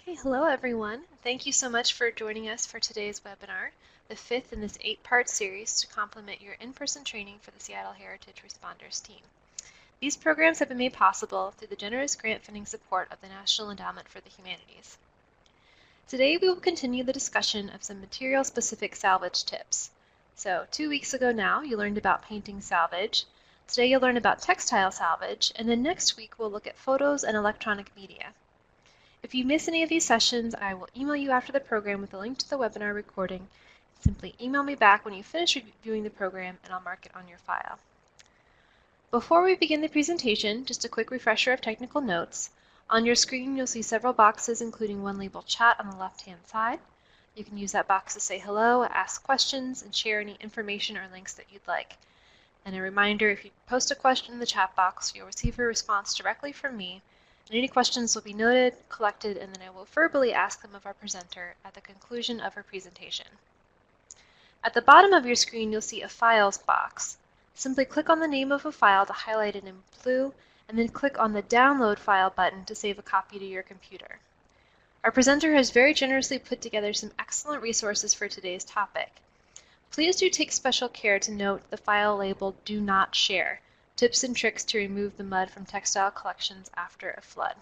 Okay, hello everyone. Thank you so much for joining us for today's webinar, the fifth in this 8-part series to complement your in-person training for the Seattle Heritage Responders team. These programs have been made possible through the generous grant funding support of the National Endowment for the Humanities. Today we will continue the discussion of some material-specific salvage tips. So 2 weeks ago now you learned about painting salvage. Today you'll learn about textile salvage, and then next week we'll look at photos and electronic media. If you miss any of these sessions, I will email you after the program with a link to the webinar recording. Simply email me back when you finish reviewing the program and I'll mark it on your file. Before we begin the presentation, just a quick refresher of technical notes. On your screen you'll see several boxes including one labeled chat on the left-hand side. You can use that box to say hello, ask questions, and share any information or links that you'd like. And a reminder, if you post a question in the chat box, you'll receive a response directly from me. And any questions will be noted, collected, and then I will verbally ask them of our presenter at the conclusion of her presentation. At the bottom of your screen, you'll see a Files box. Simply click on the name of a file to highlight it in blue, and then click on the Download File button to save a copy to your computer. Our presenter has very generously put together some excellent resources for today's topic. Please do take special care to note the file labeled Do Not Share. Tips and tricks to remove the mud from textile collections after a flood.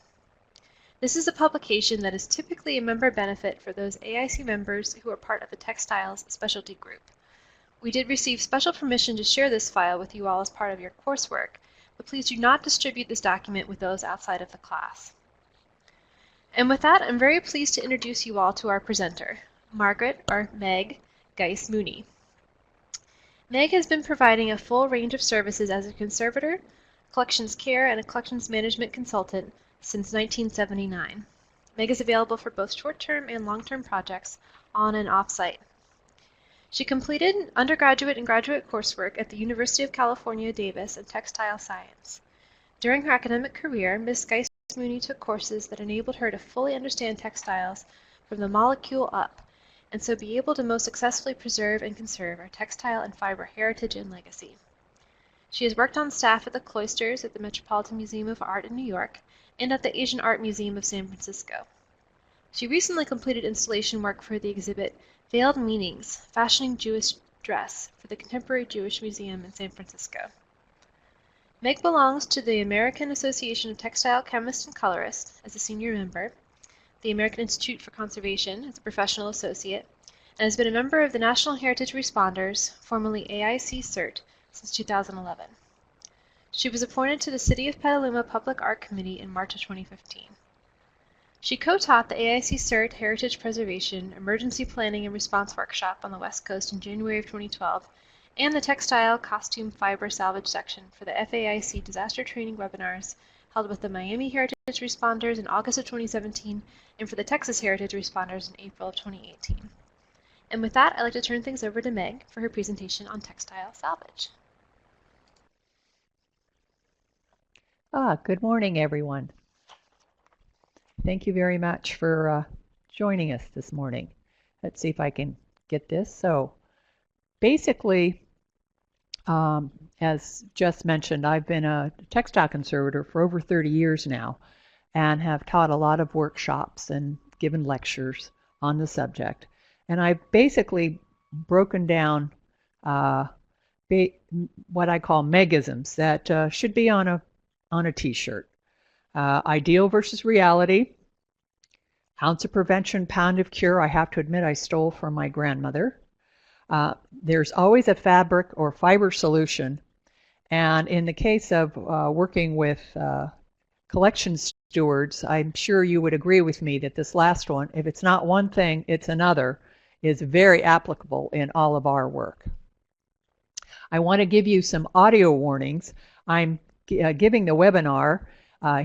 This is a publication that is typically a member benefit for those AIC members who are part of the textiles specialty group. We did receive special permission to share this file with you all as part of your coursework, but please do not distribute this document with those outside of the class. And with that, I'm very pleased to introduce you all to our presenter, Margaret, or Meg, Geis-Mooney. Meg has been providing a full range of services as a conservator, collections care, and a collections management consultant since 1979. Meg is available for both short-term and long-term projects on and off-site. She completed undergraduate and graduate coursework at the University of California, Davis in textile science. During her academic career, Ms. Geis-Mooney took courses that enabled her to fully understand textiles from the molecule up, and so be able to most successfully preserve and conserve our textile and fiber heritage and legacy. She has worked on staff at the Cloisters at the Metropolitan Museum of Art in New York and at the Asian Art Museum of San Francisco. She recently completed installation work for the exhibit Veiled Meanings, Fashioning Jewish Dress for the Contemporary Jewish Museum in San Francisco. Meg belongs to the American Association of Textile Chemists and Colorists as a senior member, the American Institute for Conservation as a professional associate, and has been a member of the National Heritage Responders, formerly AIC CERT, since 2011. She was appointed to the City of Petaluma Public Art Committee in March of 2015. She co-taught the AIC CERT Heritage Preservation, Emergency Planning and Response Workshop on the West Coast in January of 2012, and the Textile Costume Fiber Salvage section for the FAIC Disaster Training webinars held with the Miami Heritage Responders in August of 2017 and for the Texas Heritage Responders in April of 2018. And with that, I'd like to turn things over to Meg for her presentation on textile salvage. Good morning, everyone. Thank you very much for joining us this morning. Let's see if I can get this. So basically, as just mentioned, I've been a textile conservator for over 30 years now and have taught a lot of workshops and given lectures on the subject. And I've basically broken down what I call megisms that should be on a t-shirt. Ideal versus reality, ounce of prevention, pound of cure. I have to admit I stole from my grandmother. There's always a fabric or fiber solution. And in the case of working with collection stewards, I'm sure you would agree with me that this last one, if it's not one thing, it's another, is very applicable in all of our work. I want to give you some audio warnings. I'm giving the webinar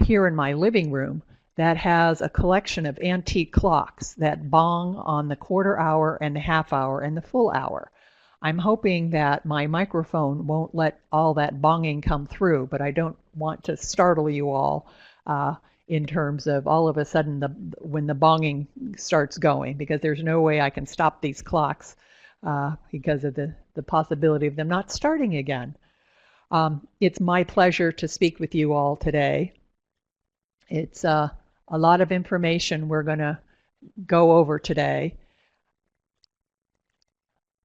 here in my living room that has a collection of antique clocks that bong on the quarter hour and the half hour and the full hour. I'm hoping that my microphone won't let all that bonging come through, but I don't want to startle you all in terms of all of a sudden when the bonging starts going, because there's no way I can stop these clocks because of the possibility of them not starting again. It's my pleasure to speak with you all today. It's a lot of information we're going to go over today,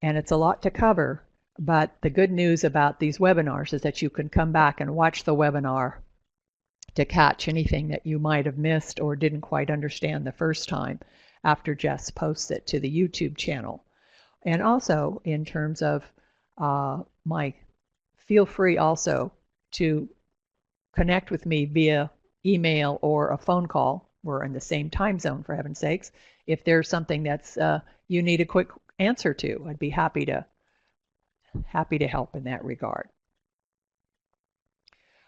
and it's a lot to cover. But the good news about these webinars is that you can come back and watch the webinar to catch anything that you might have missed or didn't quite understand the first time after Jess posts it to the YouTube channel. And also in terms of my, feel free also to connect with me via email or a phone call. We're in the same time zone, for heaven's sakes. If there's something that's you need a quick answer to, I'd be happy to help in that regard.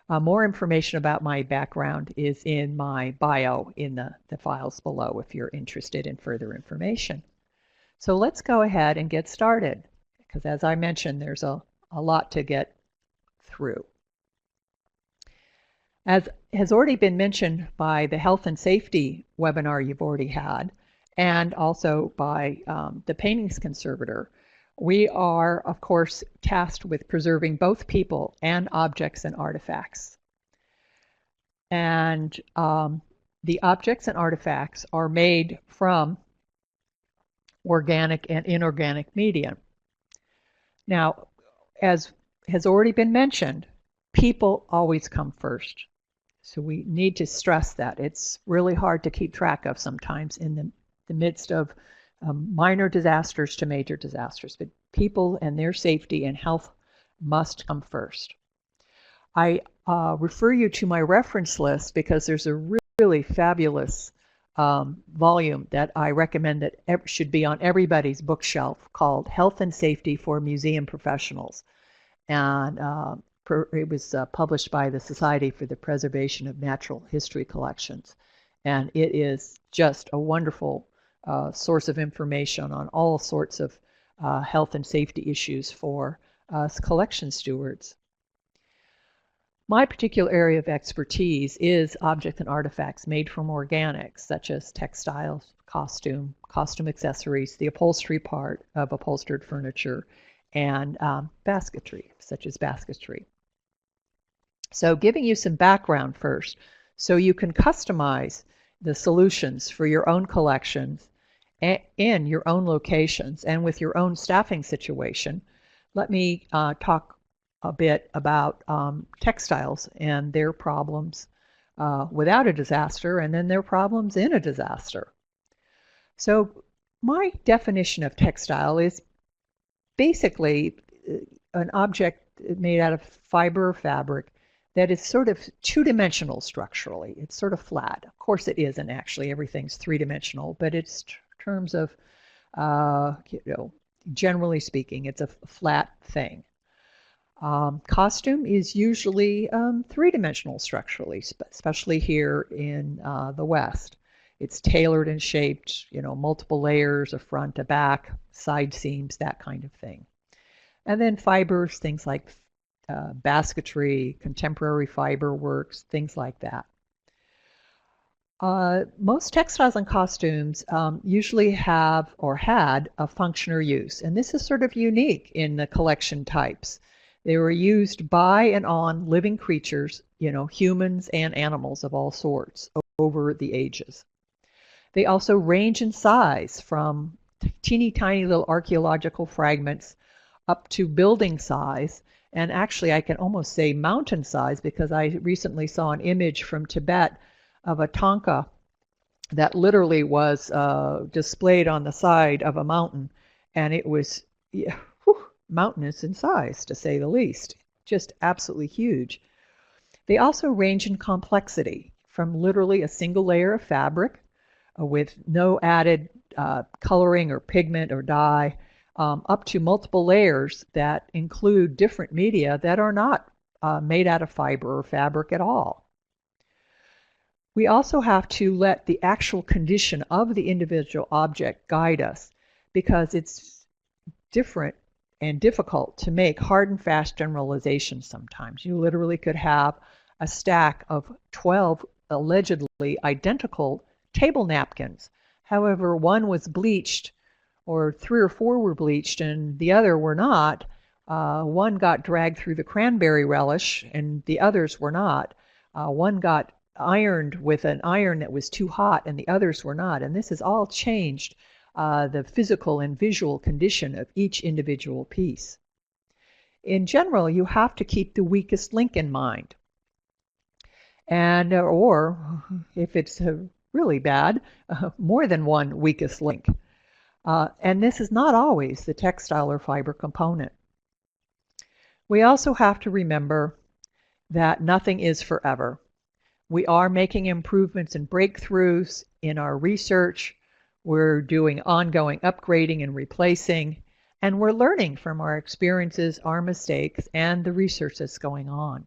More information about my background is in my bio in the files below if you're interested in further information. So let's go ahead and get started, because as I mentioned, there's a lot to get through. As has already been mentioned by the health and safety webinar you've already had, and also by the paintings conservator, we are, of course, tasked with preserving both people and objects and artifacts. And the objects and artifacts are made from organic and inorganic media. Now, as has already been mentioned, people always come first. So we need to stress that. It's really hard to keep track of sometimes in the midst of minor disasters to major disasters. But people and their safety and health must come first. I refer you to my reference list because there's a really fabulous volume that I recommend that should be on everybody's bookshelf called Health and Safety for Museum Professionals. And it was published by the Society for the Preservation of Natural History Collections. And it is just a wonderful source of information on all sorts of health and safety issues for us collection stewards. My particular area of expertise is objects and artifacts made from organics, such as textiles, costume accessories, the upholstery part of upholstered furniture, and basketry, such as basketry. So giving you some background first, so you can customize the solutions for your own collections in your own locations and with your own staffing situation. Let me talk a bit about textiles and their problems without a disaster, and then their problems in a disaster. So my definition of textile is basically an object made out of fiber or fabric that is sort of two-dimensional structurally. It's sort of flat. Of course it isn't actually. Everything's three-dimensional, but it's terms of, generally speaking, it's a flat thing. Costume is usually three-dimensional structurally, especially here in the West. It's tailored and shaped, multiple layers, a front, a back, side seams, that kind of thing. And then fibers, things like basketry, contemporary fiber works, things like that. Most textiles and costumes usually have or had a function or use, and this is sort of unique in the collection types. They were used by and on living creatures, humans and animals of all sorts over the ages. They also range in size from teeny tiny little archaeological fragments up to building size, and actually I can almost say mountain size, because I recently saw an image from Tibet of a tanka that literally was displayed on the side of a mountain, and it was mountainous in size, to say the least. Just absolutely huge. They also range in complexity, from literally a single layer of fabric with no added coloring or pigment or dye, up to multiple layers that include different media that are not made out of fiber or fabric at all. We also have to let the actual condition of the individual object guide us, because it's different and difficult to make hard and fast generalizations sometimes. You literally could have a stack of 12 allegedly identical table napkins. However, one was bleached, or 3 or 4 were bleached and the other were not. One got dragged through the cranberry relish and the others were not. One got ironed with an iron that was too hot and the others were not. And this has all changed the physical and visual condition of each individual piece. In general, you have to keep the weakest link in mind. And or if it's really bad, more than one weakest link. And this is not always the textile or fiber component. We also have to remember that nothing is forever. We are making improvements and breakthroughs in our research. We're doing ongoing upgrading and replacing, and we're learning from our experiences, our mistakes, and the research that's going on.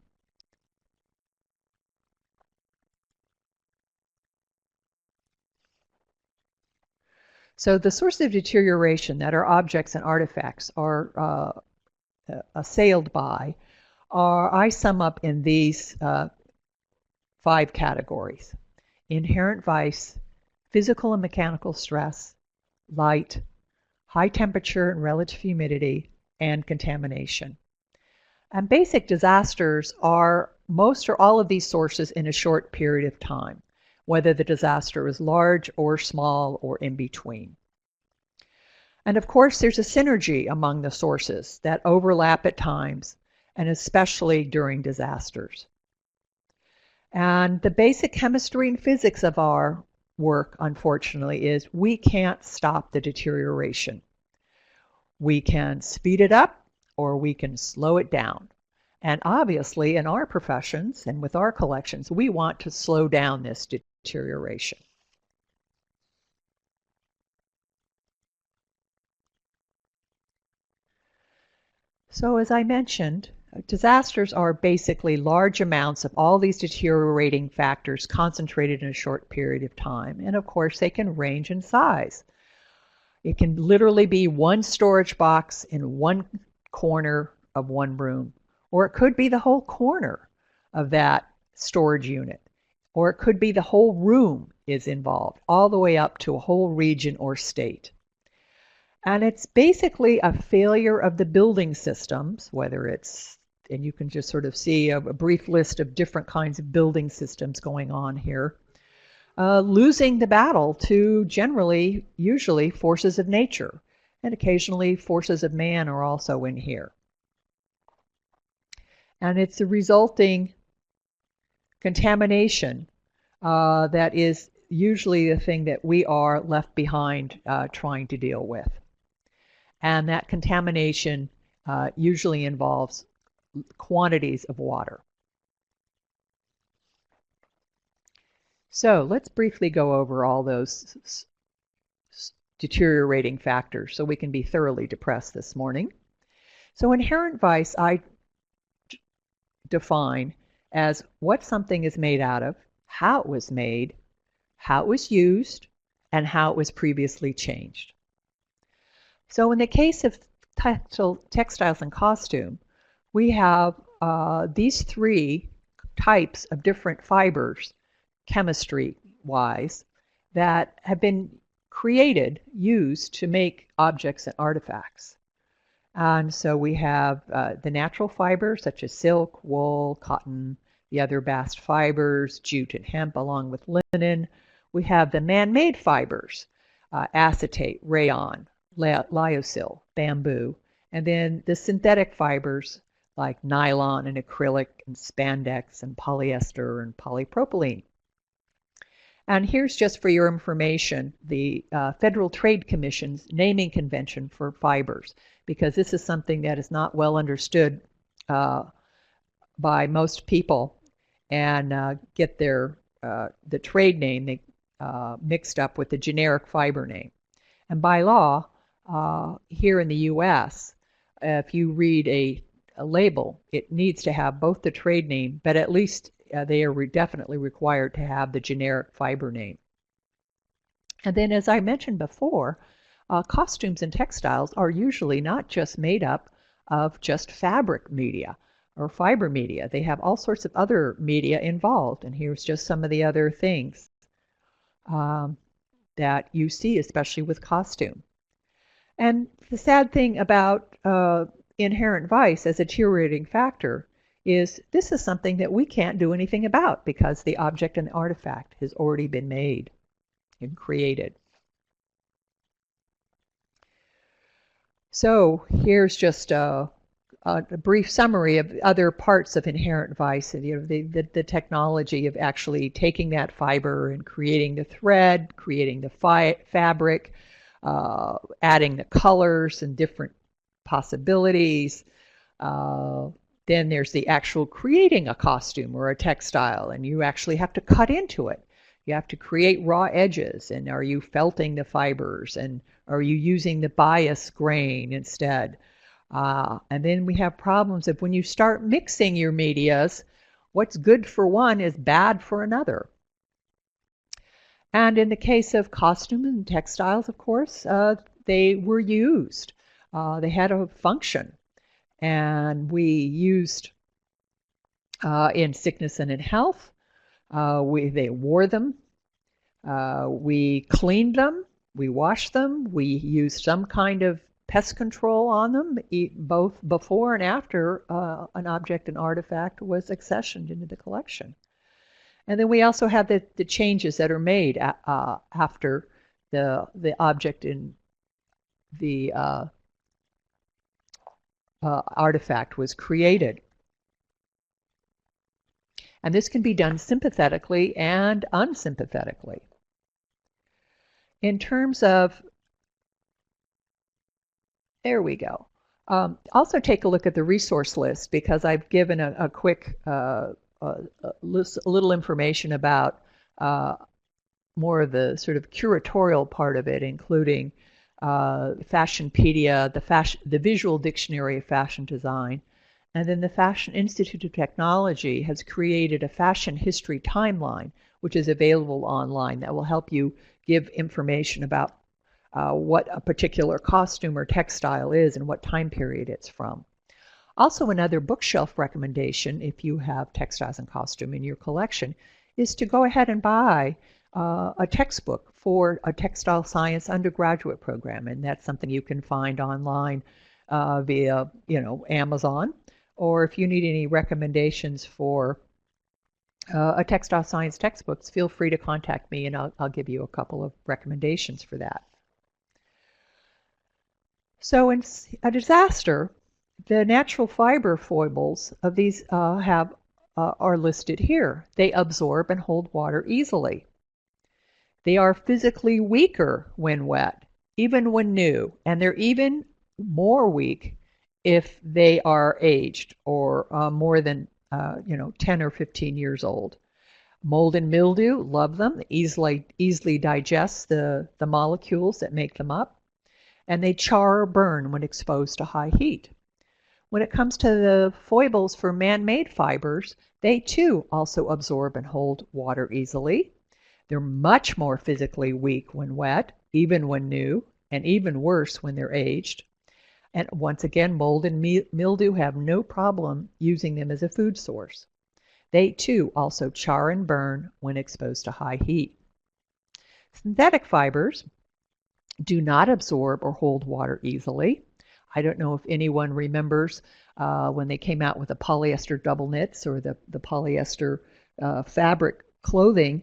So the sources of deterioration that our objects and artifacts are assailed by I sum up in these 5 categories: inherent vice, physical and mechanical stress, light, high temperature and relative humidity, and contamination. And basic disasters are most or all of these sources in a short period of time, whether the disaster is large or small or in between. And of course, there's a synergy among the sources that overlap at times, and especially during disasters. And the basic chemistry and physics of our work, unfortunately, is we can't stop the deterioration. We can speed it up or we can slow it down. And obviously, in our professions and with our collections, we want to slow down this deterioration. So as I mentioned, disasters are basically large amounts of all these deteriorating factors concentrated in a short period of time. And of course, they can range in size. It can literally be one storage box in one corner of one room, or it could be the whole corner of that storage unit, or it could be the whole room is involved, all the way up to a whole region or state. And it's basically a failure of the building systems, whether it's, and you can just sort of see a brief list of different kinds of building systems going on here, losing the battle to usually forces of nature, and occasionally forces of man are also in here. And it's the resulting contamination that is usually the thing that we are left behind trying to deal with. And that contamination usually involves quantities of water. So let's briefly go over all those deteriorating factors so we can be thoroughly depressed this morning. So inherent vice I define as what something is made out of, how it was made, how it was used, and how it was previously changed. So in the case of textiles and costume, we have these 3 types of different fibers, chemistry-wise, that have been created, used to make objects and artifacts. And so we have the natural fibers such as silk, wool, cotton, the other bast fibers, jute and hemp, along with linen. We have the man-made fibers, acetate, rayon, lyocell, bamboo, and then the synthetic fibers like nylon and acrylic and spandex and polyester and polypropylene. And here's just for your information the Federal Trade Commission's naming convention for fibers, because this is something that is not well understood by most people and get the trade name mixed up with the generic fiber name. And by law, here in the U.S., if you read a label, it needs to have both the trade name, but at least they are definitely required to have the generic fiber name. And then, as I mentioned before, costumes and textiles are usually not just made up of just fabric media or fiber media. They have all sorts of other media involved, and here's just some of the other things that you see, especially with costume. And the sad thing about inherent vice as a deteriorating factor is this is something that we can't do anything about because the object and the artifact has already been made and created. So here's just a brief summary of other parts of inherent vice, and the technology of actually taking that fiber and creating the thread, creating the fabric, adding the colors and different possibilities. Then there's the actual creating a costume or a textile, and you actually have to cut into it. You have to create raw edges, and are you felting the fibers, and are you using the bias grain instead? And then we have problems of when you start mixing your medias, what's good for one is bad for another. And in the case of costumes and textiles, of course, they were used. They had a function. And we used in sickness and in health. They wore them. We cleaned them. We washed them. We used some kind of pest control on them, both before and after an object and artifact was accessioned into the collection. And then we also have the changes that are made after the object in the artifact was created. And this can be done sympathetically and unsympathetically. In terms of, there we go. Also take a look at the resource list, because I've given a quick little information about more of the sort of curatorial part of it, including Fashionpedia, the Visual Dictionary of Fashion Design, and then the Fashion Institute of Technology has created a fashion history timeline, which is available online, that will help you give information about what a particular costume or textile is and what time period it's from. Also, another bookshelf recommendation, if you have textiles and costume in your collection, is to go ahead and buy a textbook for a textile science undergraduate program, and that's something you can find online via, Amazon. Or if you need any recommendations for a textile science textbooks, feel free to contact me, and I'll give you a couple of recommendations for that. So in a disaster, the natural fiber foibles of these are listed here. They absorb and hold water easily. They are physically weaker when wet, even when new, and they're even more weak if they are aged or more than 10 or 15 years old. Mold and mildew, love them. They easily digest the molecules that make them up, and they char or burn when exposed to high heat. When it comes to the foibles for man-made fibers, they too also absorb and hold water easily. They're much more physically weak when wet, even when new, and even worse when they're aged. And once again, mold and mildew have no problem using them as a food source. They too also char and burn when exposed to high heat. Synthetic fibers do not absorb or hold water easily. I don't know if anyone remembers when they came out with the polyester double knits or the polyester fabric clothing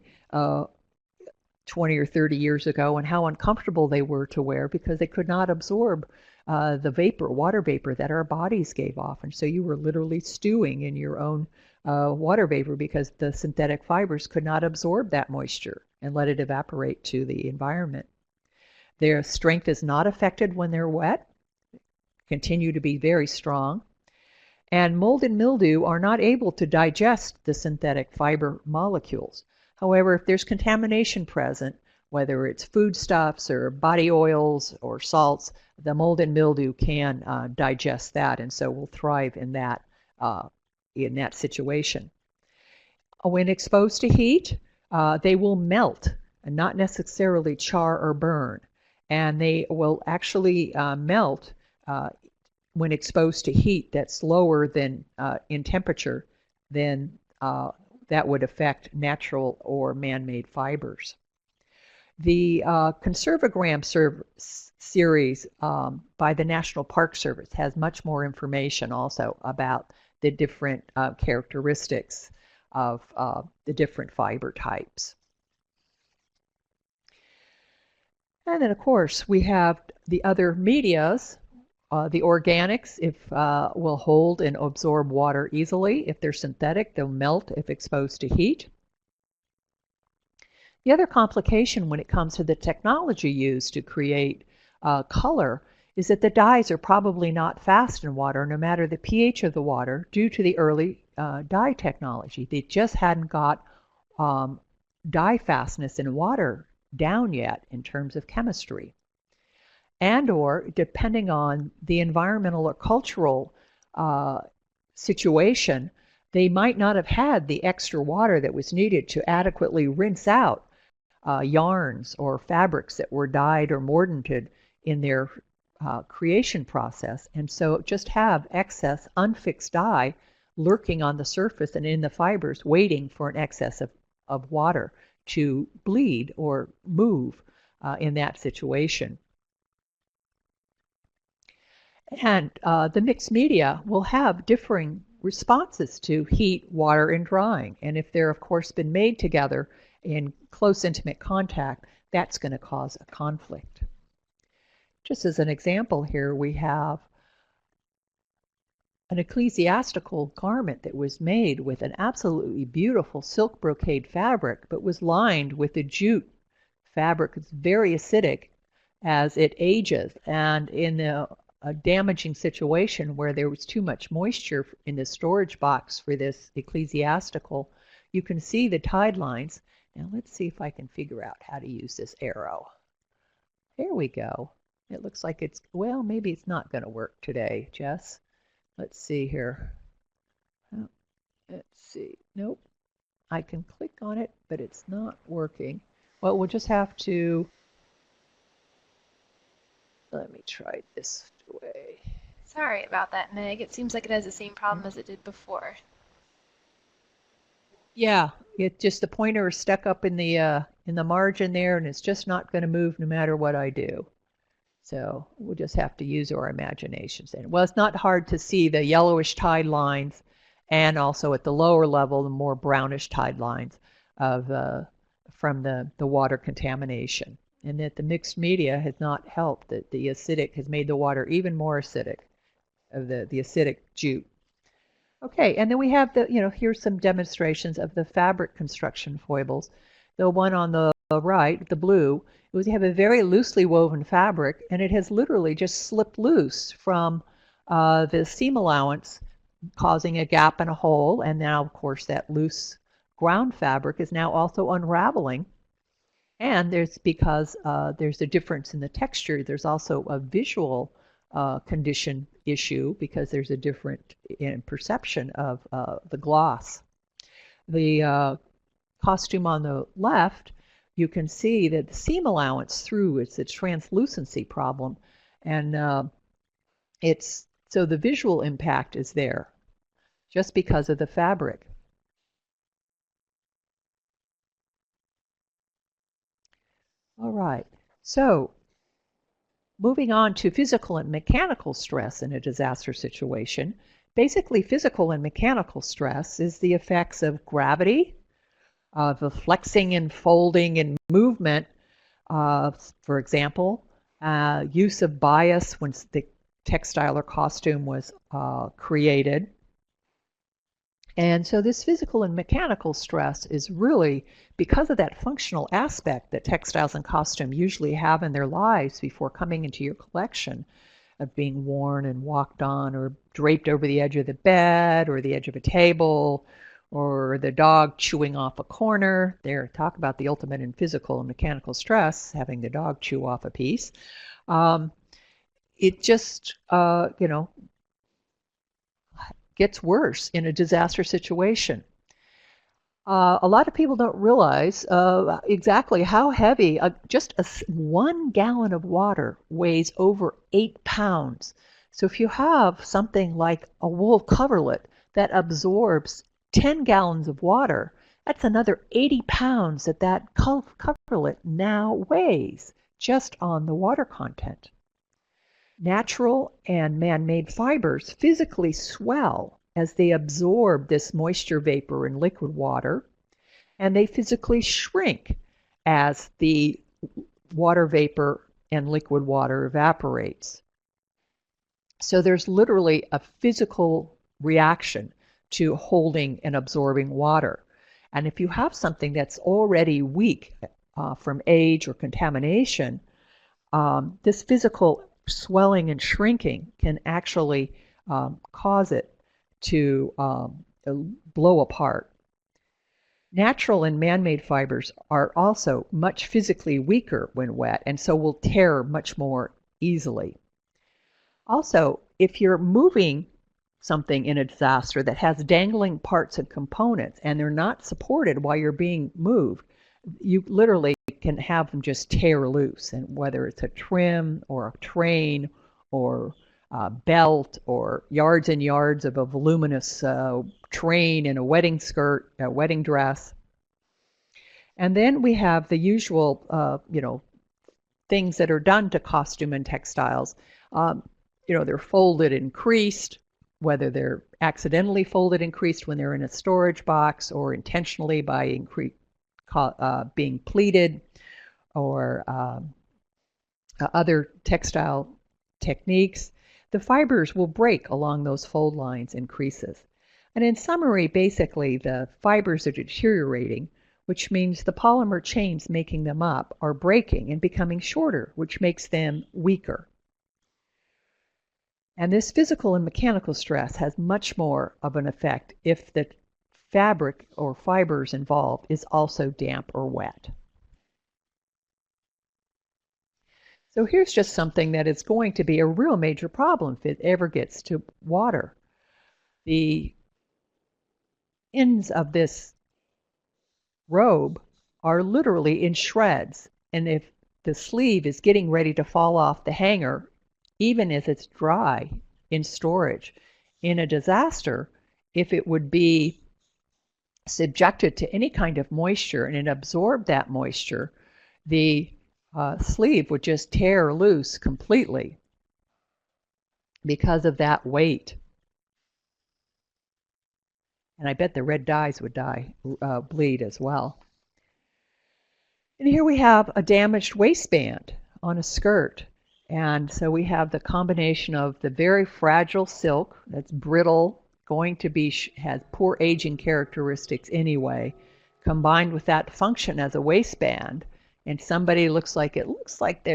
20 or 30 years ago, and how uncomfortable they were to wear because they could not absorb the water vapor that our bodies gave off. And so you were literally stewing in your own water vapor because the synthetic fibers could not absorb that moisture and let it evaporate to the environment. Their strength is not affected when they're wet, continue to be very strong. And mold and mildew are not able to digest the synthetic fiber molecules. However, if there's contamination present, whether it's foodstuffs or body oils or salts, the mold and mildew can digest that, and so will thrive in that situation. When exposed to heat, they will melt and not necessarily char or burn, and they will actually melt when exposed to heat that's lower than in temperature than that would affect natural or man-made fibers. The Conservagram series by the National Park Service has much more information also about the different characteristics of the different fiber types. And then, of course, we have the other medias. The organics will hold and absorb water easily. If they're synthetic, they'll melt if exposed to heat. The other complication when it comes to the technology used to create color is that the dyes are probably not fast in water, no matter the pH of the water, due to the early dye technology. They just hadn't got dye fastness in water down yet in terms of chemistry. And or depending on the environmental or cultural situation, they might not have had the extra water that was needed to adequately rinse out yarns or fabrics that were dyed or mordanted in their creation process, and so just have excess unfixed dye lurking on the surface and in the fibers waiting for an excess of water to bleed or move in that situation. And the mixed media will have differing responses to heat, water, and drying. And if they're, of course, been made together in close, intimate contact, that's going to cause a conflict. Just as an example here, we have an ecclesiastical garment that was made with an absolutely beautiful silk brocade fabric, but was lined with a jute fabric that's very acidic as it ages. And in a damaging situation where there was too much moisture in the storage box for this ecclesiastical, you can see the tide lines. Now let's see if I can figure out how to use this arrow. There we go. It looks like it's, well, maybe it's not going to work today, Jess. Let's see here. Oh, let's see. Nope. I can click on it, but it's not working. Well, we'll just have to, let me try this way. Sorry about that, Meg. It seems like it has the same problem as it did before. Yeah, it just the pointer is stuck up in the margin there, and it's just not going to move no matter what I do. So we'll just have to use our imaginations. And well, it's not hard to see the yellowish tide lines, and also at the lower level, the more brownish tide lines of from the water contamination. And that the mixed media has not helped. That the acidic has made the water even more acidic, of the acidic jute. Okay, and then we have the, here's some demonstrations of the fabric construction foibles. The one on the right, the blue, it was you have a very loosely woven fabric, and it has literally just slipped loose from the seam allowance, causing a gap and a hole. And now, of course, that loose ground fabric is now also unraveling. And because there's a difference in the texture, there's also a visual condition issue because there's a different perception of the gloss. The costume on the left, you can see that the seam allowance through it's a translucency problem, and so the visual impact is there just because of the fabric. All right, so moving on to physical and mechanical stress in a disaster situation. Basically, physical and mechanical stress is the effects of gravity, the flexing and folding and movement, for example, use of bias when the textile or costume was created. And so this physical and mechanical stress is really because of that functional aspect that textiles and costume usually have in their lives before coming into your collection, of being worn and walked on or draped over the edge of the bed or the edge of a table, or the dog chewing off a corner. There, talk about the ultimate in physical and mechanical stress, having the dog chew off a piece. It just, gets worse in a disaster situation. A lot of people don't realize exactly how heavy just 1 gallon of water weighs over 8 pounds. So if you have something like a wool coverlet that absorbs 10 gallons of water, that's another 80 pounds that coverlet now weighs just on the water content. Natural and man-made fibers physically swell as they absorb this moisture vapor in liquid water, and they physically shrink as the water vapor and liquid water evaporates. So there's literally a physical reaction to holding and absorbing water. And if you have something that's already weak from age or contamination, this physical swelling and shrinking can actually cause it to blow apart. Natural and man-made fibers are also much physically weaker when wet, and so will tear much more easily. Also, if you're moving something in a disaster that has dangling parts and components and they're not supported while you're being moved, you literally can have them just tear loose, and whether it's a trim or a train or a belt or yards and yards of a voluminous train in a wedding skirt, a wedding dress. And then we have the usual, things that are done to costume and textiles. They're folded and creased, whether they're accidentally folded and creased when they're in a storage box or intentionally by being pleated or other textile techniques. The fibers will break along those fold lines and creases. And in summary, basically, the fibers are deteriorating, which means the polymer chains making them up are breaking and becoming shorter, which makes them weaker. And this physical and mechanical stress has much more of an effect if the fabric or fibers involved is also damp or wet. So here's just something that is going to be a real major problem if it ever gets to water. The ends of this robe are literally in shreds, and if the sleeve is getting ready to fall off the hanger, even as it's dry in storage, in a disaster, if it would be subjected to any kind of moisture and it absorbed that moisture, the sleeve would just tear loose completely because of that weight. And I bet the red dyes would bleed as well. And here we have a damaged waistband on a skirt. And so we have the combination of the very fragile silk that's brittle, going to be has poor aging characteristics anyway, combined with that function as a waistband. And somebody looks like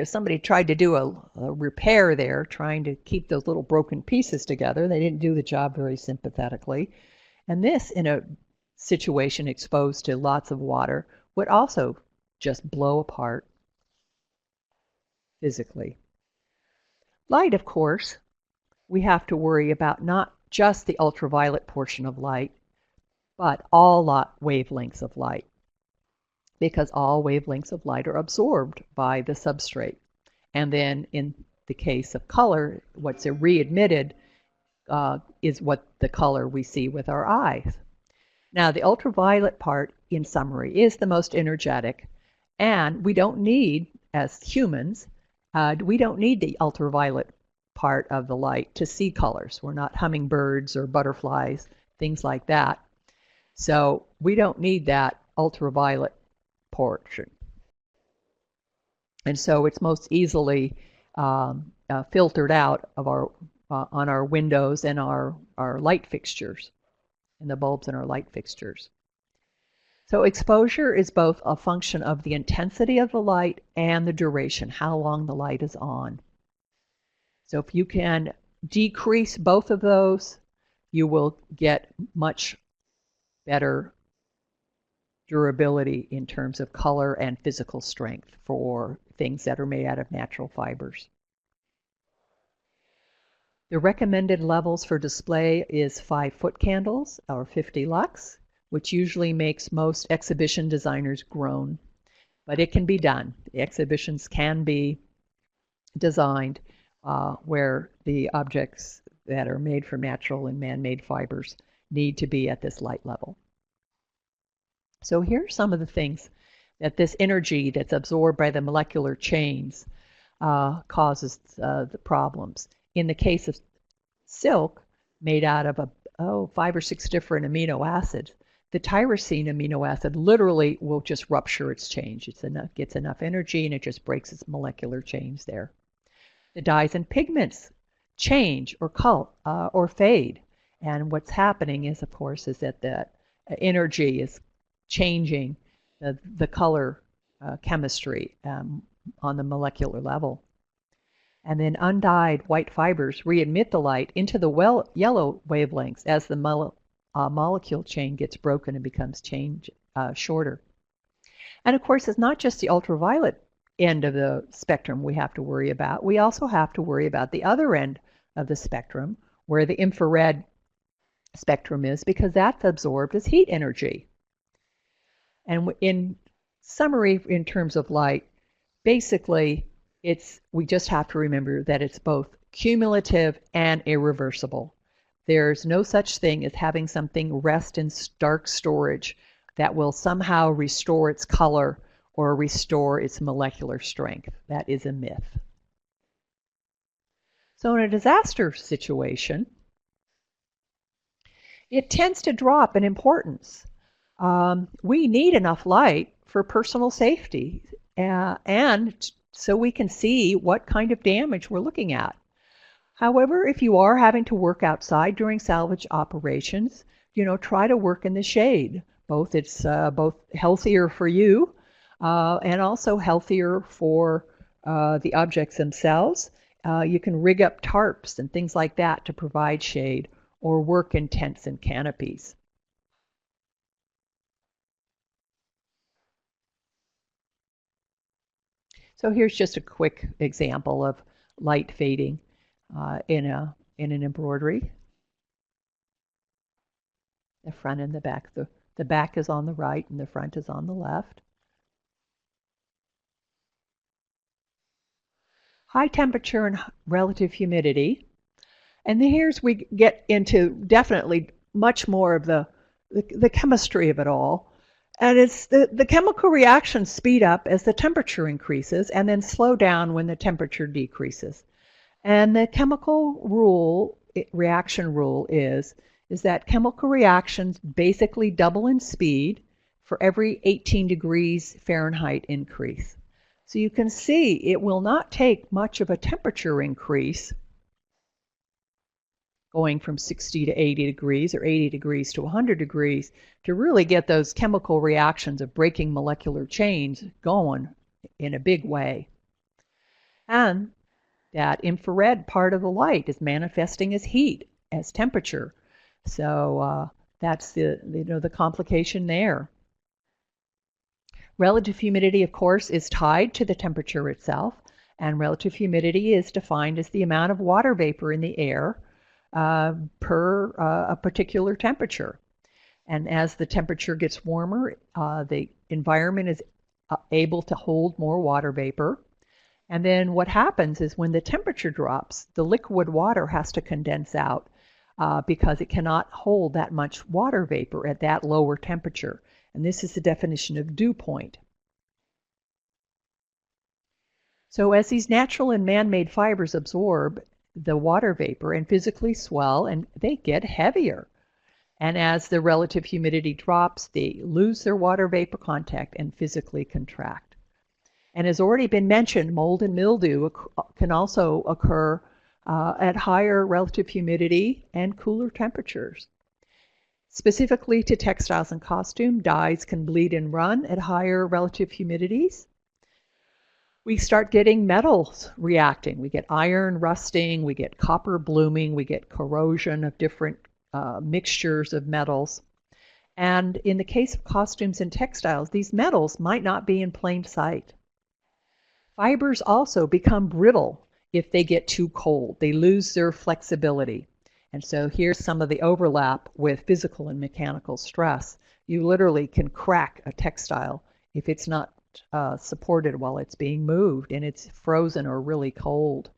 somebody tried to do a repair there, trying to keep those little broken pieces together. They didn't do the job very sympathetically. And this, in a situation exposed to lots of water, would also just blow apart physically. Light, of course, we have to worry about not just the ultraviolet portion of light, but all wavelengths of light, because all wavelengths of light are absorbed by the substrate. And then in the case of color, what's re-emitted is what the color we see with our eyes. Now, the ultraviolet part, in summary, is the most energetic, and we don't need, as humans, we don't need the ultraviolet part of the light to see colors. We're not hummingbirds or butterflies, things like that. So we don't need that ultraviolet portion. And so it's most easily filtered out of on our windows and our light fixtures, and the bulbs in our light fixtures. So exposure is both a function of the intensity of the light and the duration, how long the light is on. So if you can decrease both of those, you will get much better durability in terms of color and physical strength for things that are made out of natural fibers. The recommended levels for display is 5-foot candles or 50 lux, which usually makes most exhibition designers groan, but it can be done. The exhibitions can be designed where the objects that are made from natural and man-made fibers need to be at this light level. So here are some of the things that this energy that's absorbed by the molecular chains causes the problems. In the case of silk, made out of 5 or 6 different amino acids. The tyrosine amino acid literally will just rupture its chain. It gets enough energy and it just breaks its molecular chains there. The dyes and pigments change or fade. And what's happening is, of course, is that the energy is changing the color chemistry on the molecular level. And then undyed white fibers re-emit the light into the yellow wavelengths as the molecule chain gets broken and becomes shorter. And of course, it's not just the ultraviolet end of the spectrum we have to worry about. We also have to worry about the other end of the spectrum, where the infrared spectrum is, because that's absorbed as heat energy. And in summary, in terms of light, basically, we just have to remember that it's both cumulative and irreversible. There's no such thing as having something rest in dark storage that will somehow restore its color or restore its molecular strength. That is a myth. So in a disaster situation, it tends to drop in importance. We need enough light for personal safety and so we can see what kind of damage we're looking at. However, if you are having to work outside during salvage operations, try to work in the shade. It's both healthier for you and also healthier for the objects themselves. You can rig up tarps and things like that to provide shade, or work in tents and canopies. So here's just a quick example of light fading in an embroidery. The front and the back. The back is on the right and the front is on the left. High temperature and relative humidity. And here's we get into definitely much more of the chemistry of it all. And it's the chemical reactions speed up as the temperature increases and then slow down when the temperature decreases. And the reaction rule is that chemical reactions basically double in speed for every 18 degrees Fahrenheit increase. So you can see it will not take much of a temperature increase going from 60 to 80 degrees or 80 degrees to 100 degrees to really get those chemical reactions of breaking molecular chains going in a big way. And that infrared part of the light is manifesting as heat, as temperature. So that's the complication there. Relative humidity, of course, is tied to the temperature itself, and relative humidity is defined as the amount of water vapor in the air per a particular temperature. And as the temperature gets warmer, the environment is able to hold more water vapor. And then what happens is when the temperature drops, the liquid water has to condense out because it cannot hold that much water vapor at that lower temperature. And this is the definition of dew point. So as these natural and man-made fibers absorb the water vapor and physically swell, and they get heavier. And as the relative humidity drops, they lose their water vapor contact and physically contract. And as already been mentioned, mold and mildew can also occur at higher relative humidity and cooler temperatures. Specifically to textiles and costume, dyes can bleed and run at higher relative humidities. We start getting metals reacting. We get iron rusting, we get copper blooming, we get corrosion of different mixtures of metals. And in the case of costumes and textiles, these metals might not be in plain sight. Fibers also become brittle if they get too cold. They lose their flexibility. And so here's some of the overlap with physical and mechanical stress. You literally can crack a textile if it's not supported while it's being moved and it's frozen or really cold.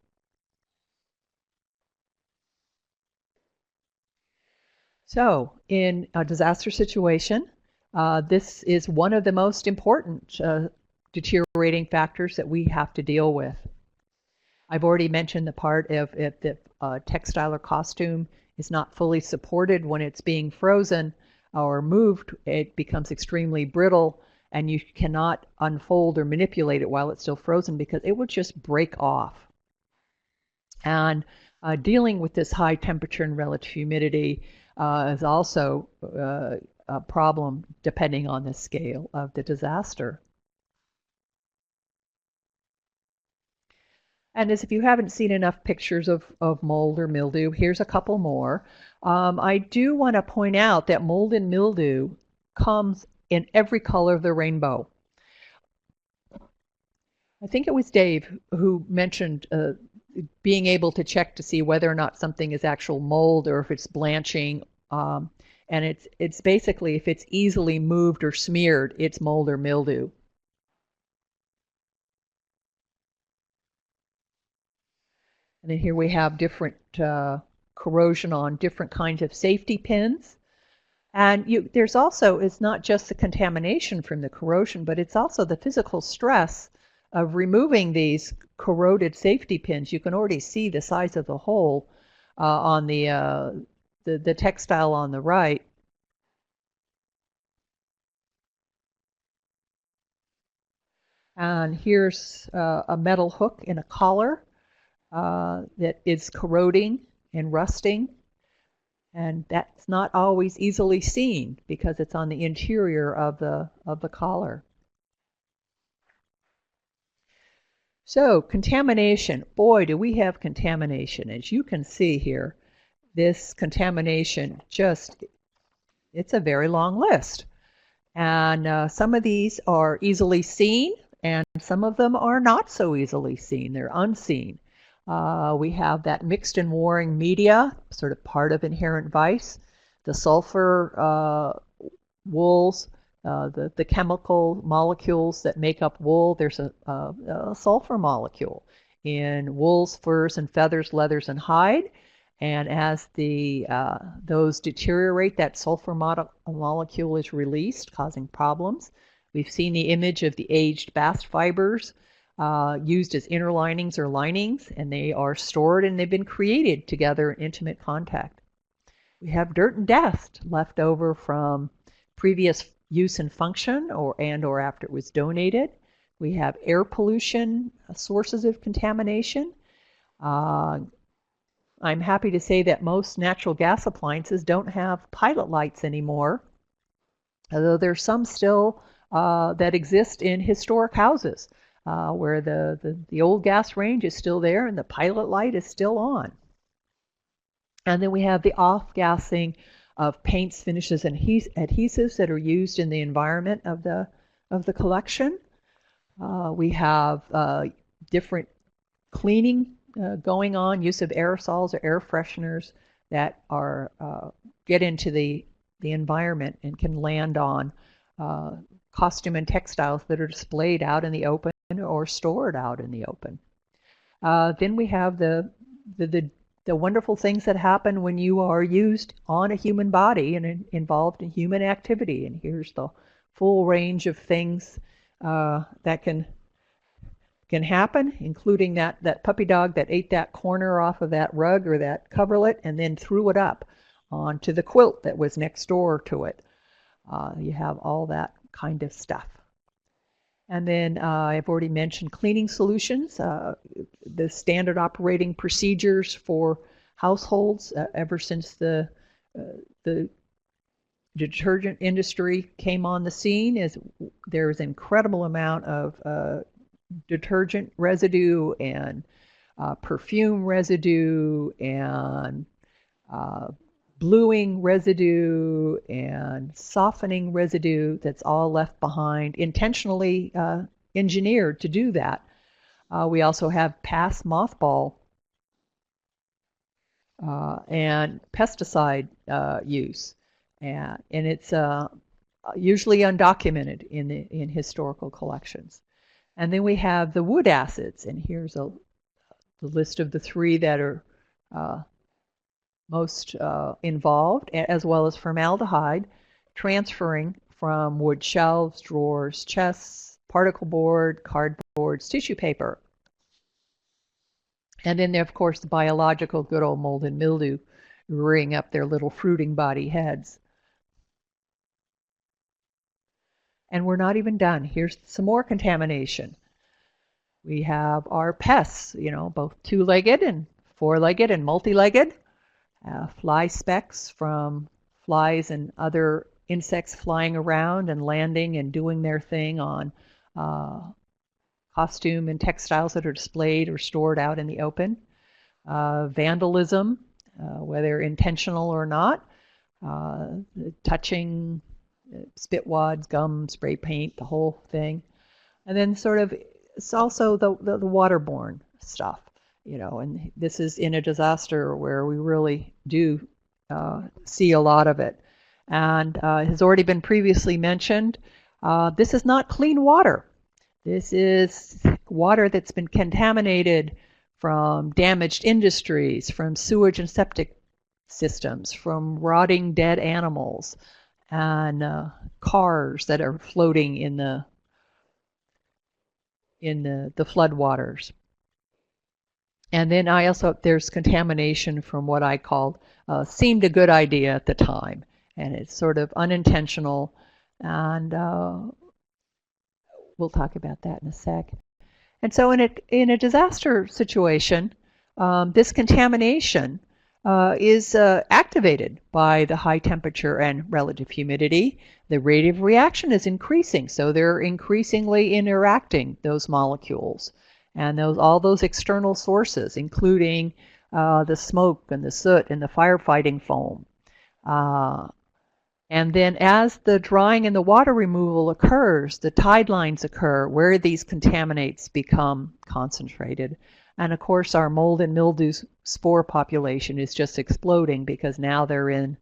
So in a disaster situation, this is one of the most important deteriorating factors that we have to deal with. I've already mentioned the part of if the textile or costume is not fully supported when it's being frozen or moved, it becomes extremely brittle, and you cannot unfold or manipulate it while it's still frozen because it will just break off. And dealing with this high temperature and relative humidity is also a problem depending on the scale of the disaster. And as if you haven't seen enough pictures of mold or mildew, here's a couple more. I do want to point out that mold and mildew comes in every color of the rainbow. I think it was Dave who mentioned being able to check to see whether or not something is actual mold or if it's blanching. And it's basically if it's easily moved or smeared, it's mold or mildew. And then here we have different corrosion on different kinds of safety pins. And there's also, it's not just the contamination from the corrosion, but it's also the physical stress of removing these corroded safety pins. You can already see the size of the hole on the textile on the right. And here's a metal hook in a collar that is corroding and rusting. And that's not always easily seen because it's on the interior of the collar. So contamination, boy, do we have contamination. As you can see here, this contamination it's a very long list. And some of these are easily seen, and some of them are not so easily seen. They're unseen. We have that mixed and warring media, sort of part of inherent vice, the sulfur wools, the chemical molecules that make up wool. There's a sulfur molecule in wools, furs, and feathers, leathers, and hide. And as those deteriorate, that sulfur molecule is released, causing problems. We've seen the image of the aged bast fibers used as inner linings or linings, and they are stored and they've been created together in intimate contact. We have dirt and dust left over from previous use and function or after it was donated. We have air pollution, sources of contamination. I'm happy to say that most natural gas appliances don't have pilot lights anymore, although there's some still that exist in historic houses where the old gas range is still there and the pilot light is still on. And then we have the off-gassing of paints, finishes, and adhesives that are used in the environment of the collection. We have different cleaning going on, use of aerosols or air fresheners that are get into the environment and can land on costume and textiles that are displayed out in the open or stored out in the open. Then we have the wonderful things that happen when you are used on a human body and involved in human activity. And here's the full range of things that can happen, including that puppy dog that ate that corner off of that rug or that coverlet and then threw it up onto the quilt that was next door to it. You have all that kind of stuff. And then I've already mentioned cleaning solutions, the standard operating procedures for households ever since the detergent industry came on the scene. Is there's an incredible amount of detergent residue and perfume residue and bluing residue and softening residue that's all left behind, intentionally engineered to do that. We also have past mothball and pesticide use, and it's usually undocumented in historical collections. And then we have the wood acids, and here's the list of the three that are most involved, as well as formaldehyde, transferring from wood shelves, drawers, chests, particle board, cardboards, tissue paper. And then, of course, the biological good old mold and mildew rearing up their little fruiting body heads. And we're not even done. Here's some more contamination. We have our pests, both two-legged and four-legged and multi-legged. Fly specks from flies and other insects flying around and landing and doing their thing on costume and textiles that are displayed or stored out in the open. Vandalism, whether intentional or not, touching spit wads, gum, spray paint, the whole thing. And then sort of it's also the waterborne stuff, and this is in a disaster where we really do see a lot of it. And has already been previously mentioned, this is not clean water. This is water that's been contaminated from damaged industries, from sewage and septic systems, from rotting dead animals, and cars that are floating in the floodwaters. And then there's contamination from what I called seemed a good idea at the time, and it's sort of unintentional, and we'll talk about that in a sec. And so in a disaster situation, this contamination is activated by the high temperature and relative humidity. The rate of reaction is increasing, so they're increasingly interacting, those molecules. And all those external sources, including the smoke and the soot and the firefighting foam. And then as the drying and the water removal occurs, the tide lines occur where these contaminants become concentrated. And of course, our mold and mildew spore population is just exploding because now they're in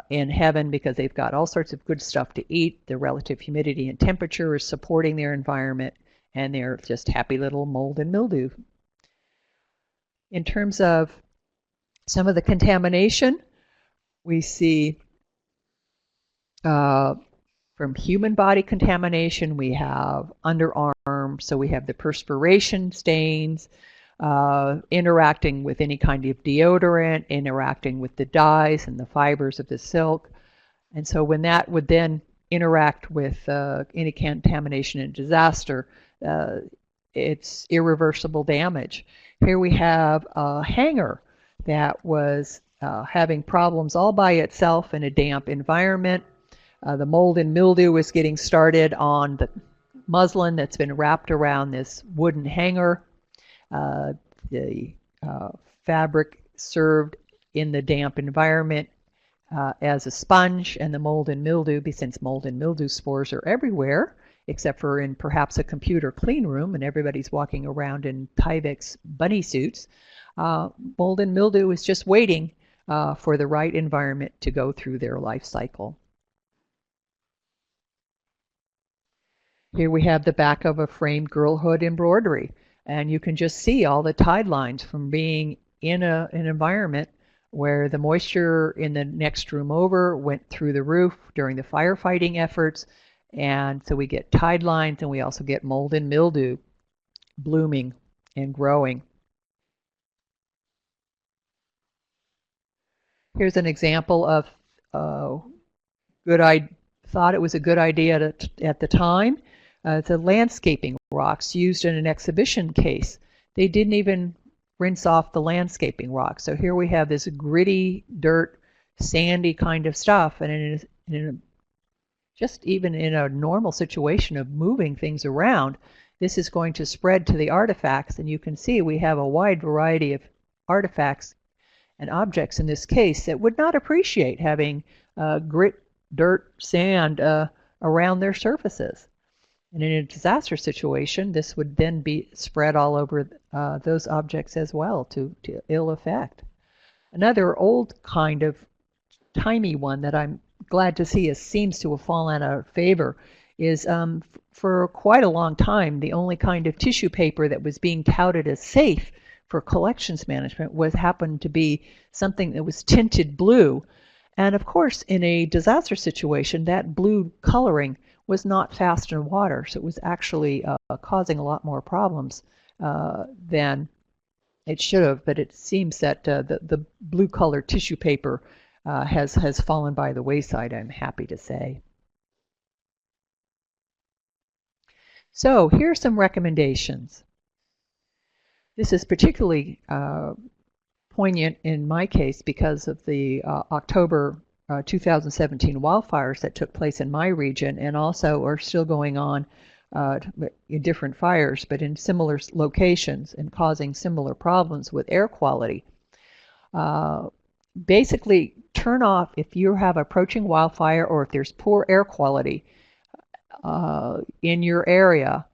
heaven because they've got all sorts of good stuff to eat. The relative humidity and temperature is supporting their environment, and they're just happy little mold and mildew. In terms of some of the contamination, we see from human body contamination, we have underarm, so we have the perspiration stains, interacting with any kind of deodorant, interacting with the dyes and the fibers of the silk. And so when that would then interact with any contamination and disaster, it's irreversible damage. Here we have a hanger that was having problems all by itself in a damp environment. The mold and mildew was getting started on the muslin that's been wrapped around this wooden hanger. The fabric served in the damp environment as a sponge, and the mold and mildew, since mold and mildew spores are everywhere, except for in perhaps a computer clean room and everybody's walking around in Tyvek's bunny suits, mold and mildew is just waiting for the right environment to go through their life cycle. Here we have the back of a framed girlhood embroidery, and you can just see all the tide lines from being in an environment where the moisture in the next room over went through the roof during the firefighting efforts, and so we get tide lines, and we also get mold and mildew blooming and growing. Here's an example of I thought it was a good idea at the time. It's a landscaping rocks used in an exhibition case. They didn't even rinse off the landscaping rocks. So here we have this gritty, dirt, sandy kind of stuff, and just even in a normal situation of moving things around, this is going to spread to the artifacts, and you can see we have a wide variety of artifacts and objects in this case that would not appreciate having grit, dirt, sand around their surfaces. And in a disaster situation, this would then be spread all over those objects as well to ill effect. Another old kind of timey one that I'm glad to see seems to have fallen out of favor is for quite a long time, the only kind of tissue paper that was being touted as safe for collections management happened to be something that was tinted blue. And of course, in a disaster situation, that blue coloring was not fast in water, so it was actually causing a lot more problems than It should have, but it seems that the blue color tissue paper has fallen by the wayside, I'm happy to say. So here are some recommendations. This is particularly poignant in my case because of the October 2017 wildfires that took place in my region and also are still going on in different fires, but in similar locations and causing similar problems with air quality. Basically, turn off if you have approaching wildfire or if there's poor air quality in your area.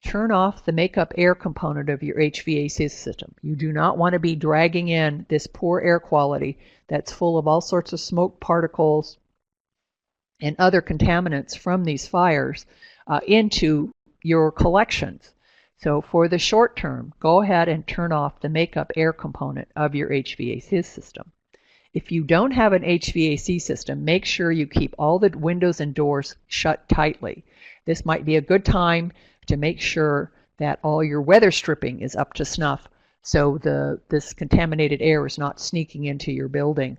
Turn off the makeup air component of your HVAC system. You do not want to be dragging in this poor air quality that's full of all sorts of smoke particles and other contaminants from these fires into your collections. So for the short term, go ahead and turn off the makeup air component of your HVAC system. If you don't have an HVAC system, make sure you keep all the windows and doors shut tightly. This might be a good time to make sure that all your weather stripping is up to snuff so this contaminated air is not sneaking into your building.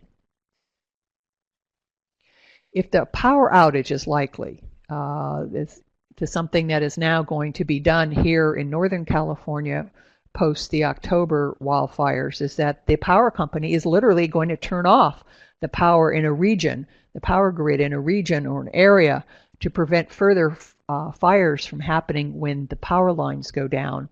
If the power outage is likely, to something that is now going to be done here in Northern California post the October wildfires, is that the power company is literally going to turn off the power in a region, the power grid in a region or an area to prevent further fires from happening when the power lines go down.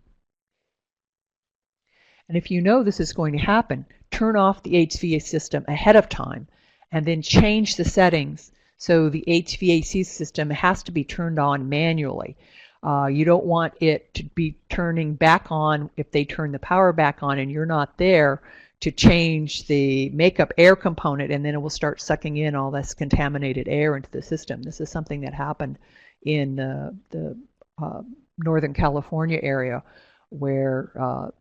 And if you know this is going to happen, turn off the HVAC system ahead of time and then change the settings so the HVAC system has to be turned on manually. You don't want it to be turning back on if they turn the power back on and you're not there to change the makeup air component, and then it will start sucking in all this contaminated air into the system. This is something that happened in the Northern California area where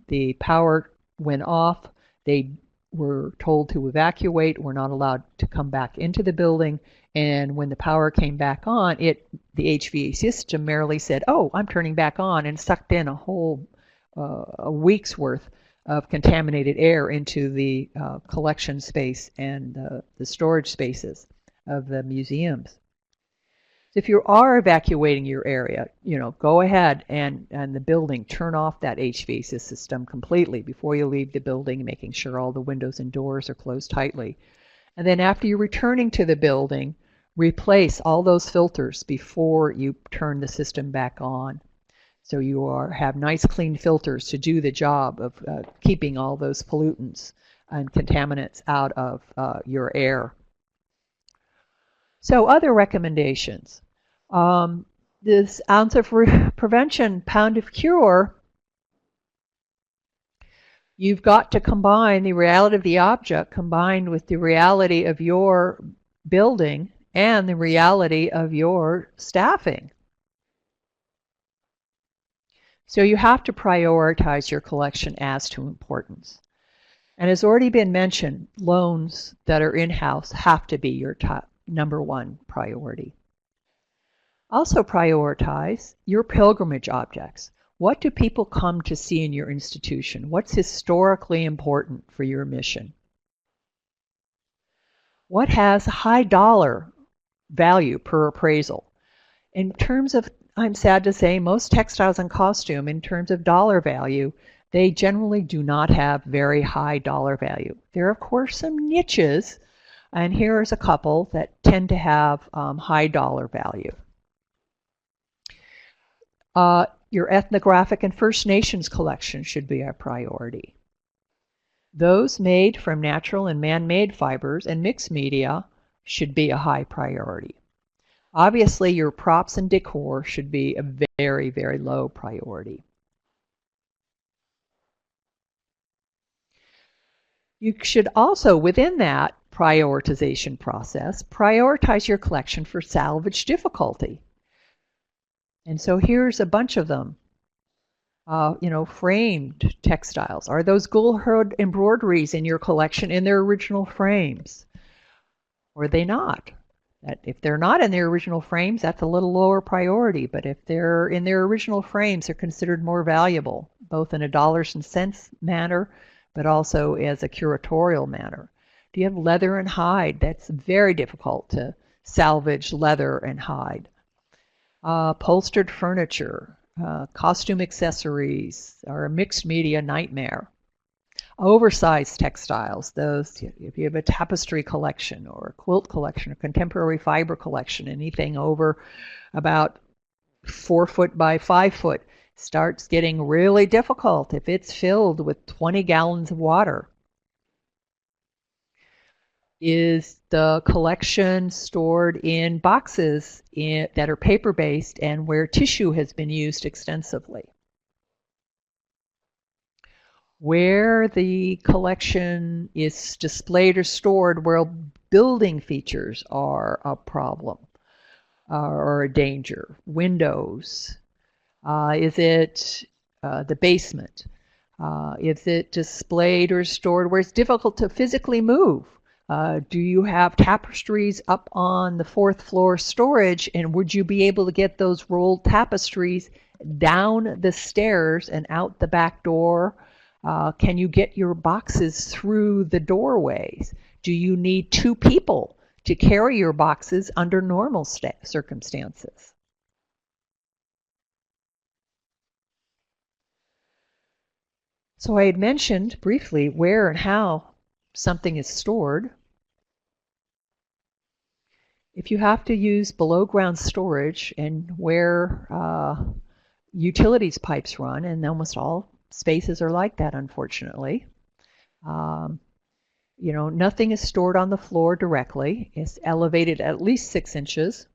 the power went off. They were told to evacuate, were not allowed to come back into the building, and when the power came back on, the HVAC system merely said, "Oh, I'm turning back on," and sucked in a whole a week's worth of contaminated air into the collection space and the storage spaces of the museums. If you are evacuating your area, go ahead and the building, turn off that HVAC system completely before you leave the building, making sure all the windows and doors are closed tightly. And then after you're returning to the building, replace all those filters before you turn the system back on. So you have nice clean filters to do the job of keeping all those pollutants and contaminants out of your air. So other recommendations. This ounce of prevention, pound of cure, you've got to combine the reality of the object combined with the reality of your building and the reality of your staffing. So you have to prioritize your collection as to importance. And as already been mentioned, loans that are in-house have to be your top #1 priority. Also prioritize your pilgrimage objects. What do people come to see in your institution? What's historically important for your mission? What has high dollar value per appraisal? In terms of, I'm sad to say, most textiles and costume, in terms of dollar value, they generally do not have very high dollar value. There are, of course, some niches, and here's a couple that tend to have high dollar value. Your ethnographic and First Nations collection should be a priority. Those made from natural and man-made fibers and mixed media should be a high priority. Obviously, your props and decor should be a very, very low priority. You should also, within that prioritization process, prioritize your collection for salvage difficulty. And so here's a bunch of them. Framed textiles. Are those Gulhood embroideries in your collection in their original frames? Or are they not? If they're not in their original frames, that's a little lower priority. But if they're in their original frames, they're considered more valuable. both in a dollars and cents manner, but also as a curatorial manner. Do you have leather and hide? That's very difficult to salvage leather and hide. Upholstered furniture, costume accessories are a mixed media nightmare. Oversized textiles, those, if you have a tapestry collection or a quilt collection, a contemporary fiber collection, anything over about 4 foot by 5 foot starts getting really difficult if it's filled with 20 gallons of water. Is the collection stored in boxes that are paper-based and where tissue has been used extensively? Where the collection is displayed or stored where building features are a problem or a danger. Windows. Is it the basement? Is it displayed or stored where it's difficult to physically move? Do you have tapestries up on the 4th floor storage, and would you be able to get those rolled tapestries down the stairs and out the back door? Can you get your boxes through the doorways? Do you need 2 people to carry your boxes under normal circumstances? So I had mentioned briefly where and how something is stored. If you have to use below ground storage and where utilities pipes run, and almost all spaces are like that, unfortunately, nothing is stored on the floor directly. It's elevated at least 6 inches.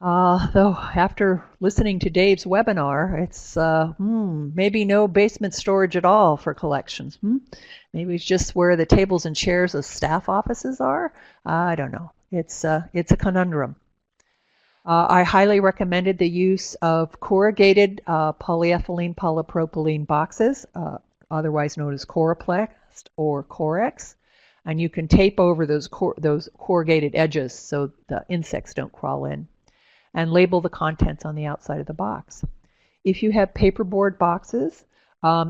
Though after listening to Dave's webinar, it's maybe no basement storage at all for collections. Maybe it's just where the tables and chairs of staff offices are. I don't know. It's a conundrum. I highly recommended the use of corrugated polyethylene polypropylene boxes, otherwise known as Coroplast or Corex, and you can tape over those corrugated edges so the insects don't crawl in, and label the contents on the outside of the box. If you have paperboard boxes,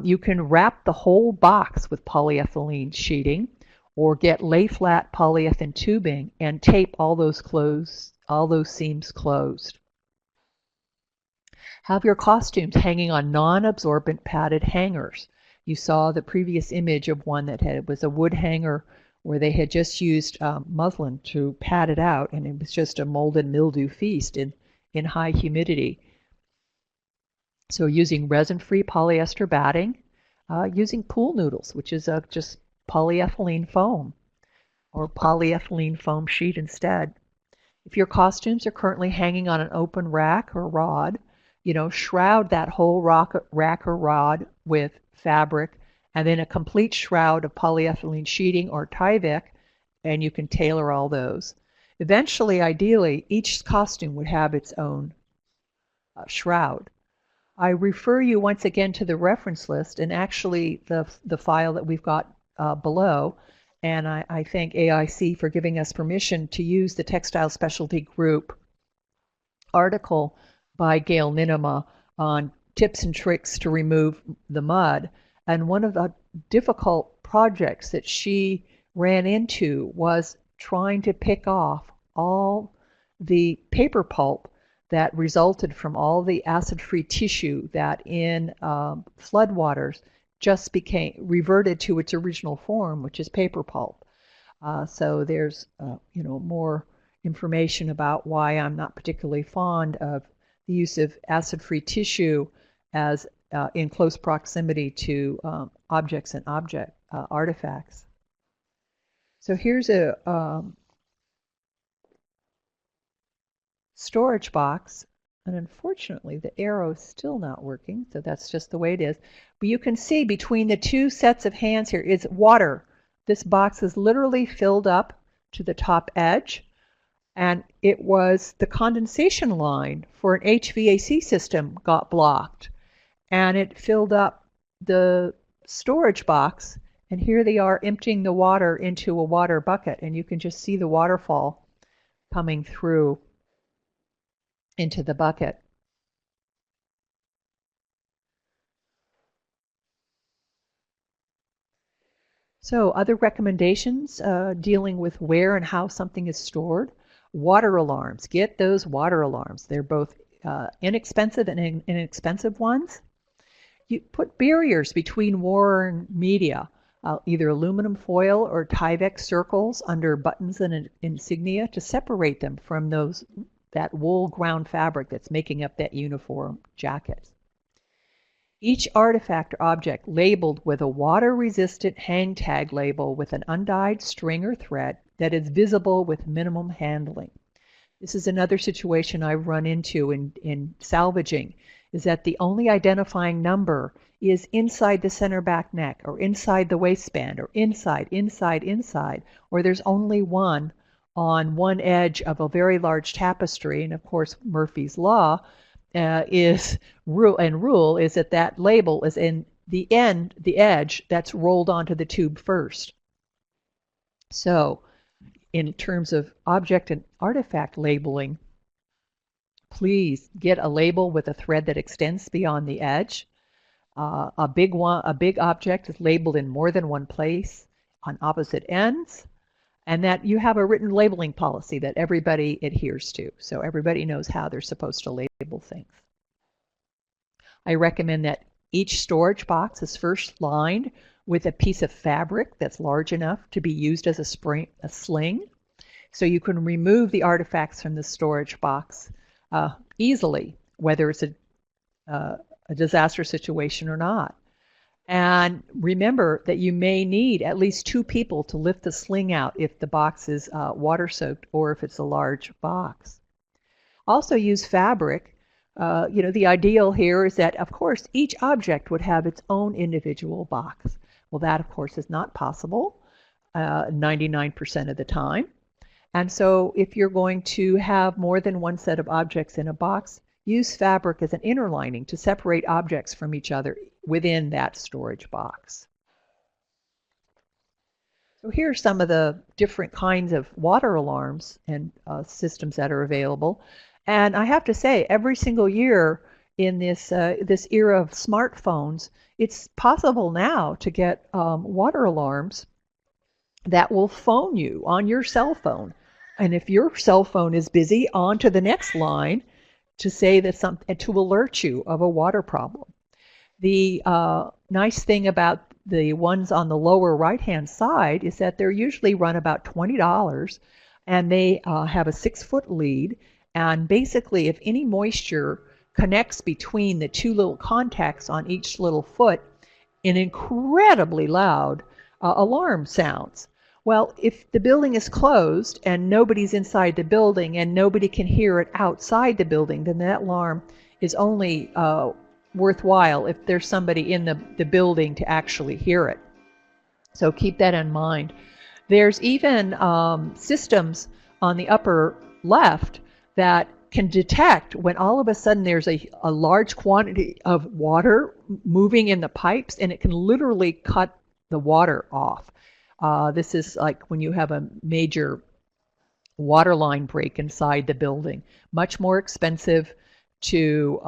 you can wrap the whole box with polyethylene sheeting or get lay flat polyethylene tubing and tape all those seams closed. Have your costumes hanging on non-absorbent padded hangers. You saw the previous image of one that was a wood hanger where they had just used muslin to pad it out, and it was just a mold and mildew feast in high humidity. So using resin-free polyester batting, using pool noodles, which is just polyethylene foam, or polyethylene foam sheet instead. If your costumes are currently hanging on an open rack or rod, shroud that whole rack or rod with fabric, and then a complete shroud of polyethylene sheeting or Tyvek, and you can tailor all those. Eventually, ideally, each costume would have its own shroud. I refer you once again to the reference list and actually the file that we've got below, and I thank AIC for giving us permission to use the Textile Specialty Group article by Gail Ninema on tips and tricks to remove the mud. And one of the difficult projects that she ran into was trying to pick off all the paper pulp that resulted from all the acid-free tissue that in floodwaters just reverted to its original form, which is paper pulp. So there's more information about why I'm not particularly fond of the use of acid-free tissue as in close proximity to objects and artifacts. So here's a storage box, and unfortunately the arrow is still not working, so that's just the way it is. But you can see between the 2 sets of hands here is water. This box is literally filled up to the top edge, and it was the condensation line for an HVAC system got blocked, and it filled up the storage box, and here they are emptying the water into a water bucket, and you can just see the waterfall coming through into the bucket. So other recommendations dealing with where and how something is stored. Water alarms. Get those water alarms. They're both inexpensive and inexpensive ones. You put barriers between worn media, either aluminum foil or Tyvek circles under buttons and insignia to separate them from that wool ground fabric that's making up that uniform jacket. Each artifact or object labeled with a water-resistant hang tag label with an undyed string or thread that is visible with minimum handling. This is another situation I've run into in salvaging, is that the only identifying number is inside the center back neck or inside the waistband or inside, or there's only one on one edge of a very large tapestry. And of course, Murphy's Law rule is that label is in the edge that's rolled onto the tube first. So in terms of object and artifact labeling, please get a label with a thread that extends beyond the edge. A big object is labeled in more than one place on opposite ends, and that you have a written labeling policy that everybody adheres to, so everybody knows how they're supposed to label things. I recommend that each storage box is first lined with a piece of fabric that's large enough to be used as a sling, so you can remove the artifacts from the storage box easily, whether it's a disaster situation or not. And remember that you may need at least 2 people to lift the sling out if the box is water soaked or if it's a large box. Also use fabric. The ideal here is that, of course, each object would have its own individual box. Well, that, of course, is not possible 99% of the time. And so if you're going to have more than one set of objects in a box, use fabric as an inner lining to separate objects from each other within that storage box. So here are some of the different kinds of water alarms and systems that are available. And I have to say, every single year in this era of smartphones, it's possible now to get water alarms that will phone you on your cell phone. And if your cell phone is busy, on to the next line to say that to alert you of a water problem. The nice thing about the ones on the lower right-hand side is that they're usually run about $20, and they have a 6-foot lead. And basically, if any moisture connects between the 2 little contacts on each little foot, an incredibly loud alarm sounds. Well, if the building is closed and nobody's inside the building and nobody can hear it outside the building, then that alarm is only worthwhile if there's somebody in the building to actually hear it. So keep that in mind. There's even systems on the upper left that can detect when all of a sudden there's a large quantity of water moving in the pipes, and it can literally cut the water off. This is like when you have a major water line break inside the building. Much more expensive to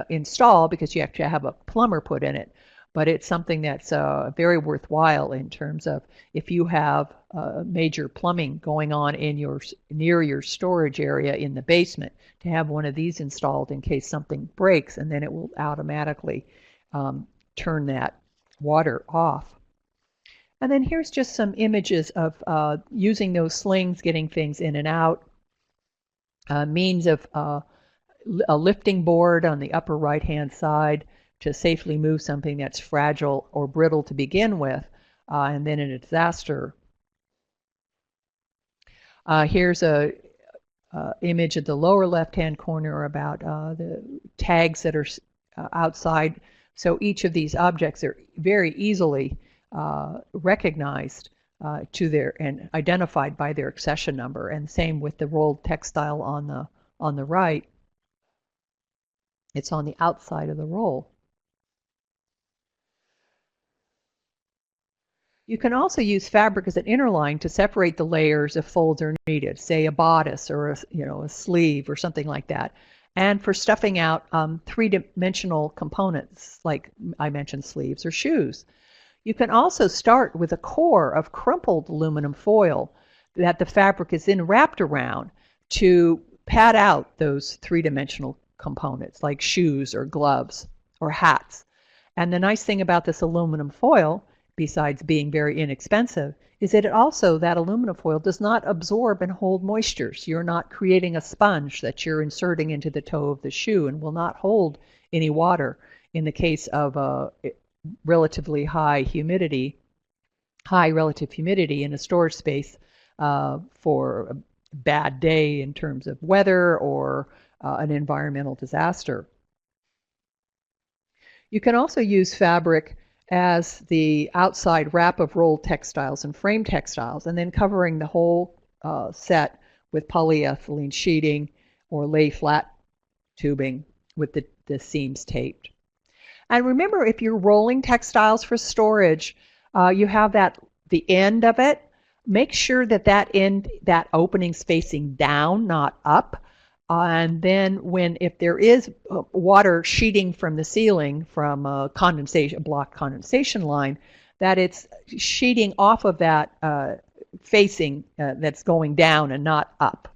install because you have to have a plumber put in it. But it's something that's very worthwhile in terms of if you have major plumbing going on in near your storage area in the basement, to have one of these installed in case something breaks, and then it will automatically turn that water off. And then here's just some images of using those slings, getting things in and out. Means of a lifting board on the upper right-hand side to safely move something that's fragile or brittle to begin with, and then in a disaster. Here's a image at the lower left-hand corner about the tags that are outside. So each of these objects are very easily recognized and identified by their accession number. And same with the rolled textile on the right. It's on the outside of the roll. You can also use fabric as an inner line to separate the layers if folds are needed, say a bodice or a sleeve or something like that. and for stuffing out three-dimensional components like I mentioned sleeves or shoes. You can also start with a core of crumpled aluminum foil that the fabric is then wrapped around to pad out those three-dimensional components like shoes or gloves or hats. And the nice thing about this aluminum foil, besides being very inexpensive, is that that aluminum foil does not absorb and hold moisture. So you're not creating a sponge that you're inserting into the toe of the shoe and will not hold any water in the case of relatively high relative humidity in a storage space for a bad day in terms of weather or an environmental disaster. You can also use fabric as the outside wrap of rolled textiles and frame textiles, and then covering the whole set with polyethylene sheeting or lay flat tubing with the seams taped. And remember, if you're rolling textiles for storage, you have the end of it. Make sure that opening's facing down, not up. And then if there is water sheeting from the ceiling from a block condensation line, that it's sheeting off of that facing that's going down and not up.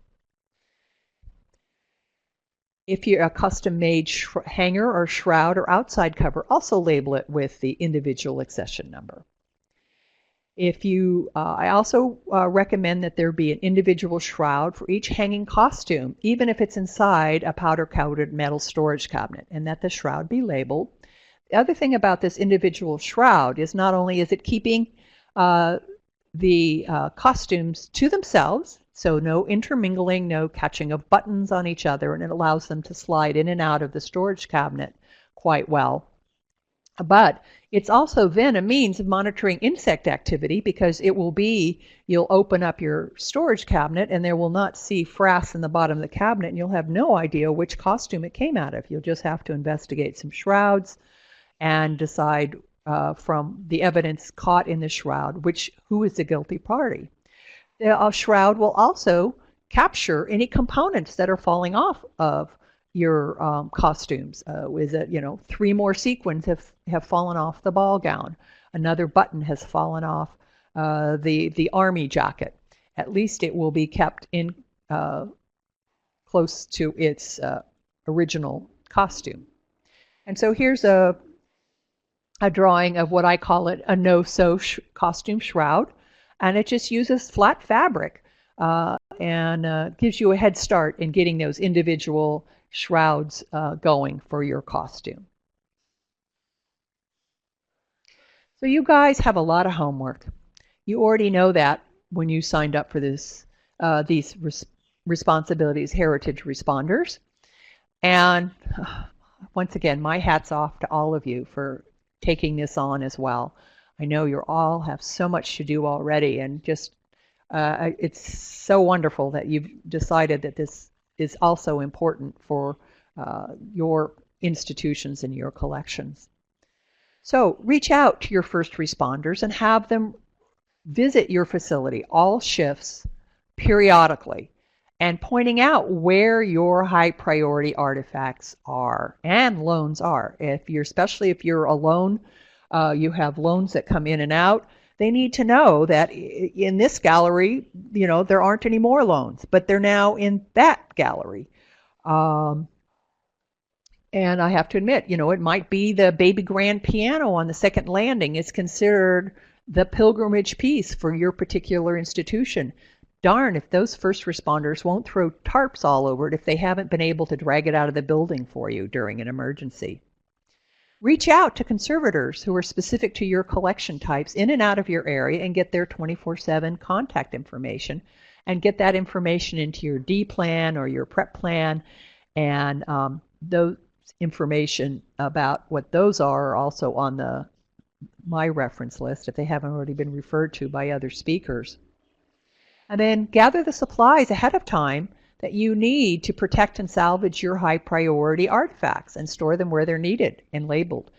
If you're a custom-made hanger or shroud or outside cover, also label it with the individual accession number. I also recommend that there be an individual shroud for each hanging costume, even if it's inside a powder-coated metal storage cabinet, and that the shroud be labeled. The other thing about this individual shroud is not only is it keeping the costumes to themselves, so no intermingling, no catching of buttons on each other, and it allows them to slide in and out of the storage cabinet quite well. But it's also then a means of monitoring insect activity because you'll open up your storage cabinet and there will not see frass in the bottom of the cabinet and you'll have no idea which costume it came out of. You'll just have to investigate some shrouds and decide from the evidence caught in the shroud who is the guilty party. The shroud will also capture any components that are falling off of your costumes. Is it, 3 more sequins have fallen off the ball gown. Another button has fallen off the army jacket. At least it will be kept in close to its original costume. And so here's a drawing of what I call it a no-sew costume shroud, and it just uses flat fabric and gives you a head start in getting those individual shrouds going for your costume. So you guys have a lot of homework. You already know that when you signed up for these responsibilities, heritage responders. And once again, my hat's off to all of you for taking this on as well. I know you all have so much to do already, and just it's so wonderful that you've decided that this is also important for your institutions and your collections. So reach out to your first responders and have them visit your facility, all shifts, periodically, and pointing out where your high priority artifacts are and loans are. Especially if you're a loan, you have loans that come in and out. They need to know that in this gallery, there aren't any more loans, but they're now in that gallery. And I have to admit, it might be the baby grand piano on the second landing is considered the pilgrimage piece for your particular institution. Darn if those first responders won't throw tarps all over it if they haven't been able to drag it out of the building for you during an emergency. Reach out to conservators who are specific to your collection types in and out of your area and get their 24/7 contact information and get that information into your D plan or your prep plan, and those information about what those are also on my reference list if they haven't already been referred to by other speakers. And then gather the supplies ahead of time that you need to protect and salvage your high priority artifacts and store them where they're needed and labeled.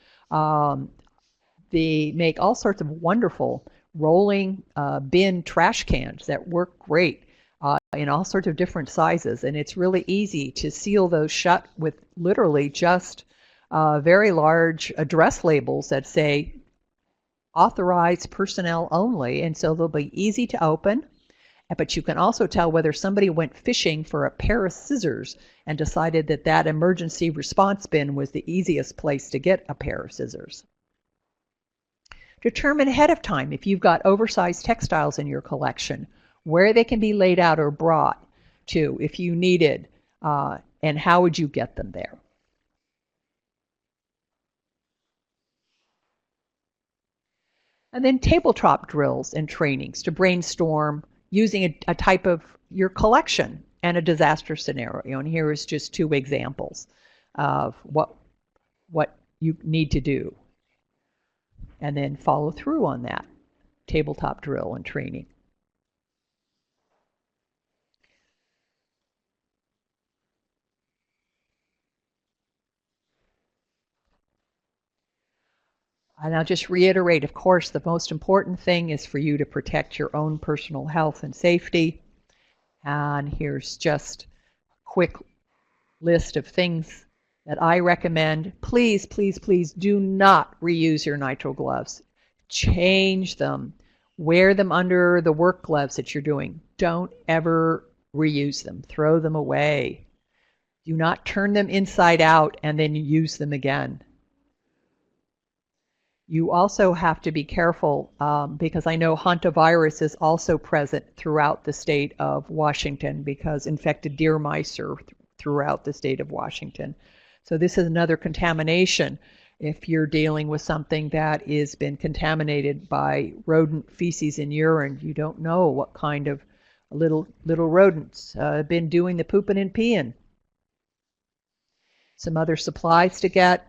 They make all sorts of wonderful rolling bin trash cans that work great in all sorts of different sizes, and it's really easy to seal those shut with literally just very large address labels that say authorized personnel only, and so they'll be easy to open. But you can also tell whether somebody went fishing for a pair of scissors and decided that that emergency response bin was the easiest place to get a pair of scissors. Determine ahead of time if you've got oversized textiles in your collection, where they can be laid out or brought to if you needed, and how would you get them there. And then tabletop drills and trainings to brainstorm using a type of your collection and a disaster scenario. And here is just 2 examples of what you need to do. And then follow through on that tabletop drill and training. And I'll just reiterate, of course, the most important thing is for you to protect your own personal health and safety. And here's just a quick list of things that I recommend. Please, please, please do not reuse your nitrile gloves. Change them. Wear them under the work gloves that you're doing. Don't ever reuse them. Throw them away. Do not turn them inside out and then use them again. You also have to be careful because I know hantavirus is also present throughout the state of Washington because infected deer mice are throughout the state of Washington. So this is another contamination. If you're dealing with something that has been contaminated by rodent feces and urine, you don't know what kind of little rodents have been doing the pooping and peeing. Some other supplies to get.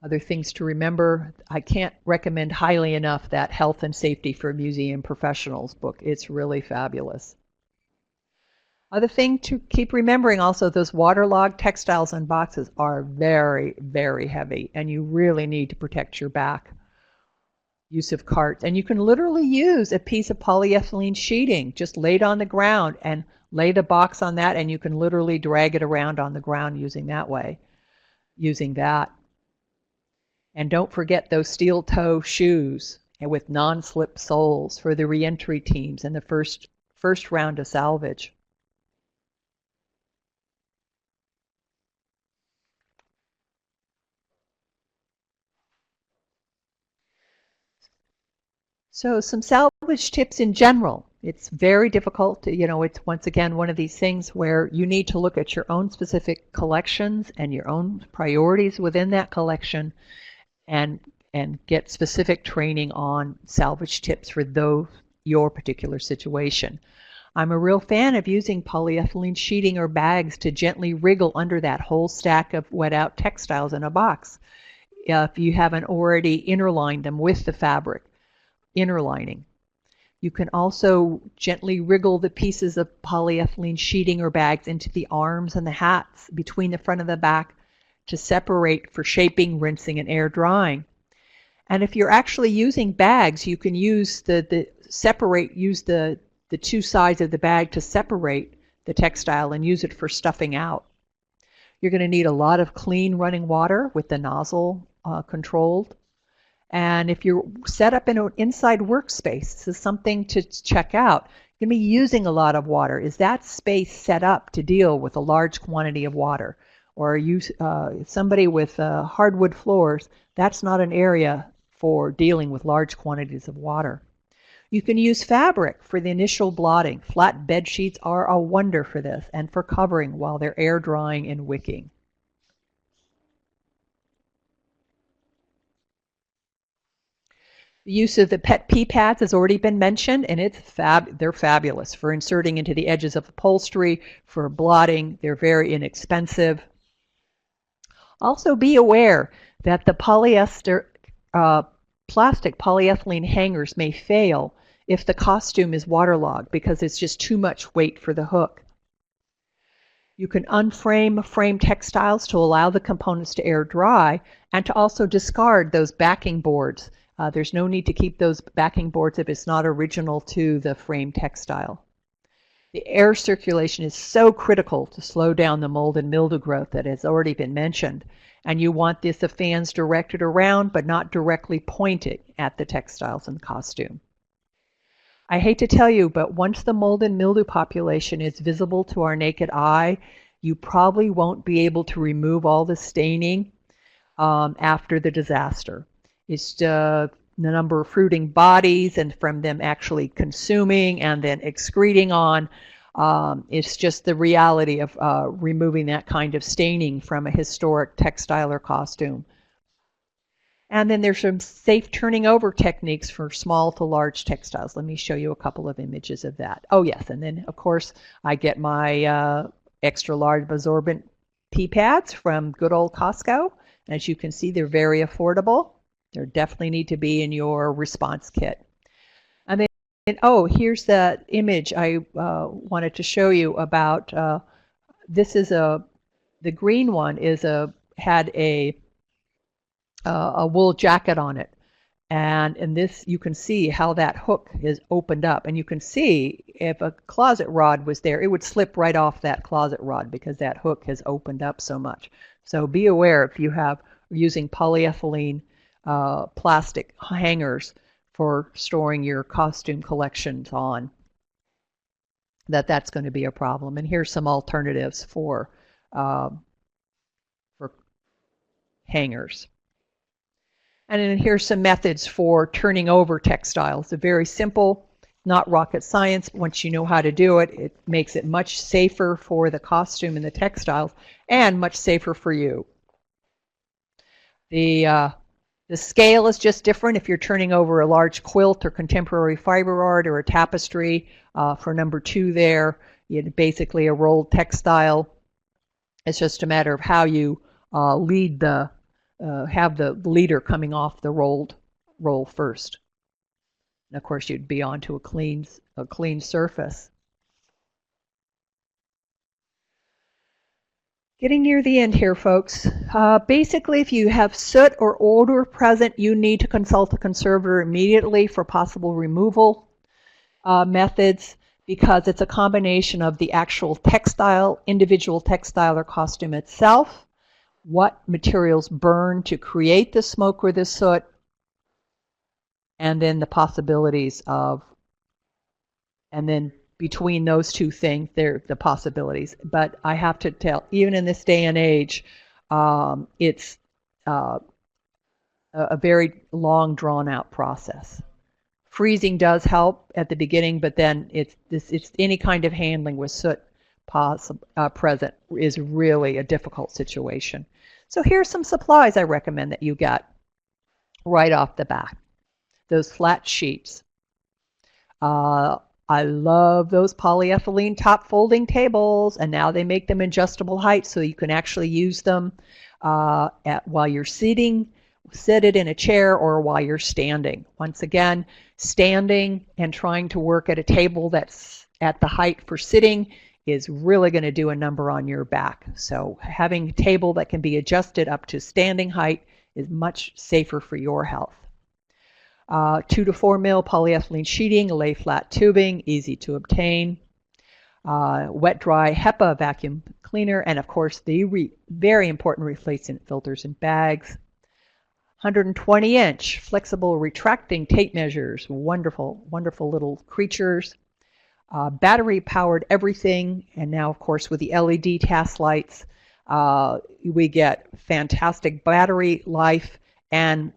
Other things to remember, I can't recommend highly enough that Health and Safety for Museum Professionals book. It's really fabulous. Other thing to keep remembering also, those waterlogged textiles and boxes are very, very heavy, and you really need to protect your back. Use of carts. And you can literally use a piece of polyethylene sheeting, just laid on the ground, and lay the box on that, and you can literally drag it around on the ground using that. And don't forget those steel toe shoes and with non-slip soles for the reentry teams and the first round of salvage. So some salvage tips in general. It's very difficult to, it's once again one of these things where you need to look at your own specific collections and your own priorities within that collection and get specific training on salvage tips for your particular situation. I'm a real fan of using polyethylene sheeting or bags to gently wriggle under that whole stack of wet out textiles in a box. If you haven't already interlined them with the fabric, interlining. You can also gently wriggle the pieces of polyethylene sheeting or bags into the arms and the hats between the front and the back to separate for shaping, rinsing, and air drying. And if you're actually using bags, you can use the 2 sides of the bag to separate the textile and use it for stuffing out. You're going to need a lot of clean running water with the nozzle controlled. And if you're set up in an inside workspace, this is something to check out. You're going to be using a lot of water. Is that space set up to deal with a large quantity of water? Or somebody with hardwood floors, that's not an area for dealing with large quantities of water. You can use fabric for the initial blotting. Flat bed sheets are a wonder for this and for covering while they're air drying and wicking. The use of the PET pee pads has already been mentioned, and they're fabulous for inserting into the edges of upholstery, for blotting. They're very inexpensive. Also be aware that the plastic polyethylene hangers may fail if the costume is waterlogged because it's just too much weight for the hook. You can unframe frame textiles to allow the components to air dry and to also discard those backing boards There's no need to keep those backing boards if it's not original to the frame textile. The air circulation is so critical to slow down the mold and mildew growth that has already been mentioned. And you want the fans directed around, but not directly pointed at the textiles and costume. I hate to tell you, but once the mold and mildew population is visible to our naked eye, you probably won't be able to remove all the staining after the disaster. It's the number of fruiting bodies and from them actually consuming and then excreting on. It's just the reality of removing that kind of staining from a historic textile or costume. And then there's some safe turning over techniques for small to large textiles. Let me show you a couple of images of that. Oh yes, and then of course I get my extra large absorbent pea pads from good old Costco. As you can see, they're very affordable. They definitely need to be in your response kit. And then, oh, here's that image I wanted to show you about. This is the green one is had a wool jacket on it. And in this, you can see how that hook is opened up. And you can see if a closet rod was there, it would slip right off that closet rod because that hook has opened up so much. So be aware if you have using polyethylene plastic hangers for storing your costume collections on, that's going to be a problem. And here's some alternatives for hangers. And then here's some methods for turning over textiles. They're very simple, not rocket science. Once you know how to do it, it makes it much safer for the costume and the textiles and much safer for you. The scale is just different if you're turning over a large quilt or contemporary fiber art or a tapestry. For number 2 there, basically a rolled textile. It's just a matter of how you lead have the leader coming off the roll first. And of course, you'd be onto a clean surface. Getting near the end here, folks. Basically, if you have soot or odor present, you need to consult a conservator immediately for possible removal methods because it's a combination of the actual textile, individual textile or costume itself, what materials burn to create the smoke or the soot, and then the possibilities of, and then between those two things, there the possibilities. But I have to tell, even in this day and age, it's a very long, drawn-out process. Freezing does help at the beginning, but then it's any kind of handling with soot present is really a difficult situation. So here's some supplies I recommend that you get right off the bat. Those flat sheets. I love those polyethylene top folding tables, and now they make them adjustable height so you can actually use them while you're sitting, sit it in a chair, or while you're standing. Once again, standing and trying to work at a table that's at the height for sitting is really going to do a number on your back. So having a table that can be adjusted up to standing height is much safer for your health. 2 to 4 mil polyethylene sheeting, lay flat tubing, easy to obtain. Wet dry HEPA vacuum cleaner, and of course the very important replacement filters and bags. 120-inch flexible retracting tape measures, wonderful, wonderful little creatures. Battery powered everything, and now of course with the LED task lights, we get fantastic battery life and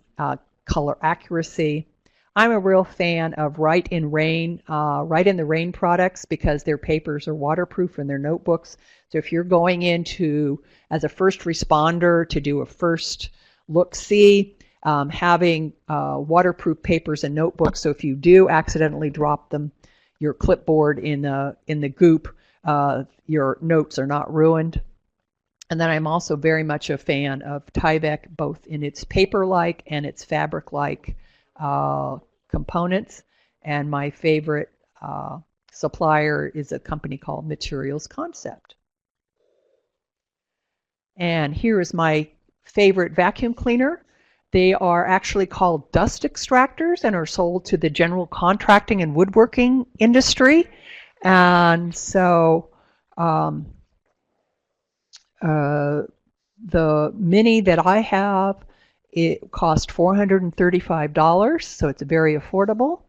color accuracy. I'm a real fan of Write in the Rain products because their papers are waterproof in their notebooks. So if you're going into as a first responder to do a first look-see, having waterproof papers and notebooks, so if you do accidentally drop them, your clipboard in the goop, your notes are not ruined. And then I'm also very much a fan of Tyvek, both in its paper-like and its fabric-like components. And my favorite supplier is a company called Materials Concept. And here is my favorite vacuum cleaner. They are actually called dust extractors and are sold to the general contracting and woodworking industry. And so the Mini that I have, it cost $435, so it's very affordable.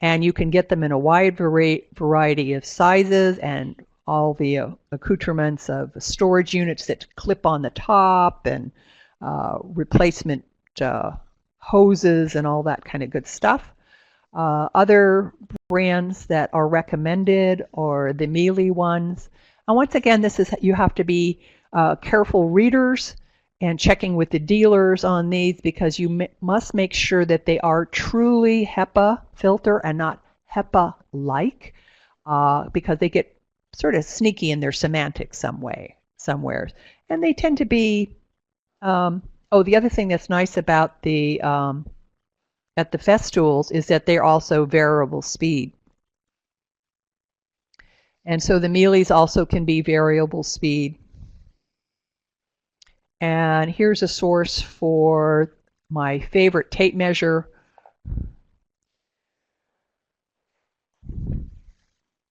And you can get them in a wide variety of sizes and all the accoutrements of storage units that clip on the top and replacement hoses and all that kind of good stuff. Other brands that are recommended are the Miele ones. And once again, you have to be careful readers and checking with the dealers on these, because you must make sure that they are truly HEPA filter and not HEPA-like, because they get sort of sneaky in their semantics somewhere. And they tend to be, the other thing that's nice about the at the Festool is that they're also variable speed. And so the Miele's also can be variable speed. And here's a source for my favorite tape measure.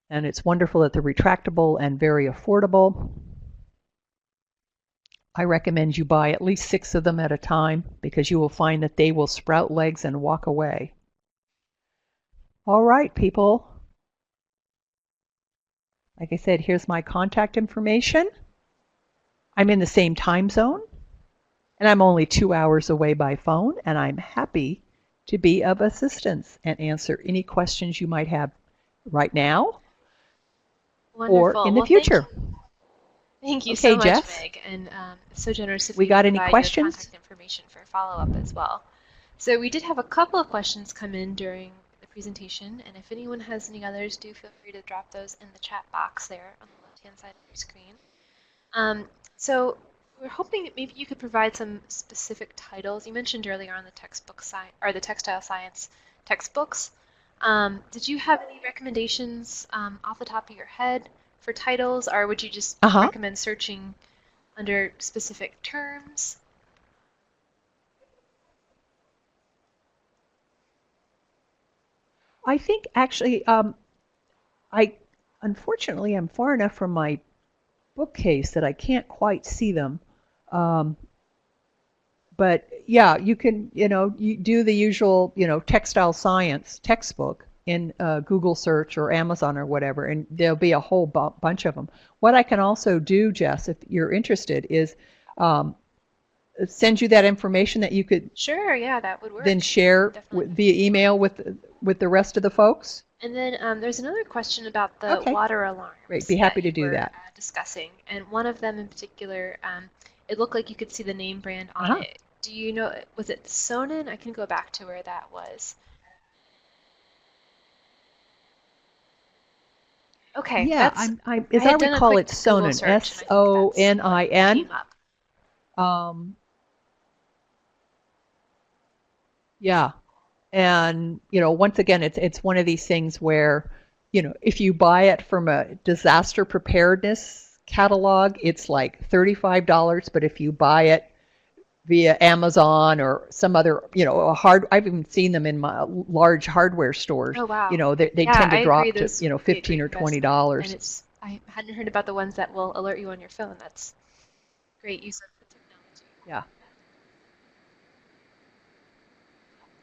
And it's wonderful that they're retractable and very affordable. I recommend you buy at least 6 of them at a time, because you will find that they will sprout legs and walk away. All right, people. Like I said, here's my contact information. I'm in the same time zone, and I'm only 2 hours away by phone, and I'm happy to be of assistance and answer any questions you might have right now. Wonderful. Or in the future. Thank you Okay, so much, Jess? Meg, and so generous of We you got to any provide your questions? contact information for follow-up as well. So we did have a couple of questions come in during the presentation, and if anyone has any others, do feel free to drop those in the chat box there on the left-hand side of your screen. So we're hoping that maybe you could provide some specific titles. You mentioned earlier on the textbook or the textile science textbooks. Did you have any recommendations off the top of your head for titles, or would you just recommend searching under specific terms? I think actually, I unfortunately am far enough from my bookcase that I can't quite see them. But yeah, you can, you do the usual, textile science textbook in Google search or Amazon or whatever, and there'll be a whole bunch of them. What I can also do, Jess, if you're interested, is send you that information that you could Sure, yeah, that would work. then share via email with the rest of the folks. And then there's another question about the water alarms. Great, be happy to do that. Discussing, and one of them in particular, it looked like you could see the name brand on it. Do you know, was it Sonnen? I can go back to where that was. Okay. Yeah, as I recall, it's Sonnen, S-O-N-I-N. Yeah, and once again, it's one of these things where, if you buy it from a disaster preparedness catalog, it's like $35, but if you buy it via Amazon or some other, I've even seen them in my large hardware stores. Oh, wow. They tend to drop to, $15 or $20. And I hadn't heard about the ones that will alert you on your phone. That's great use of the technology. Yeah.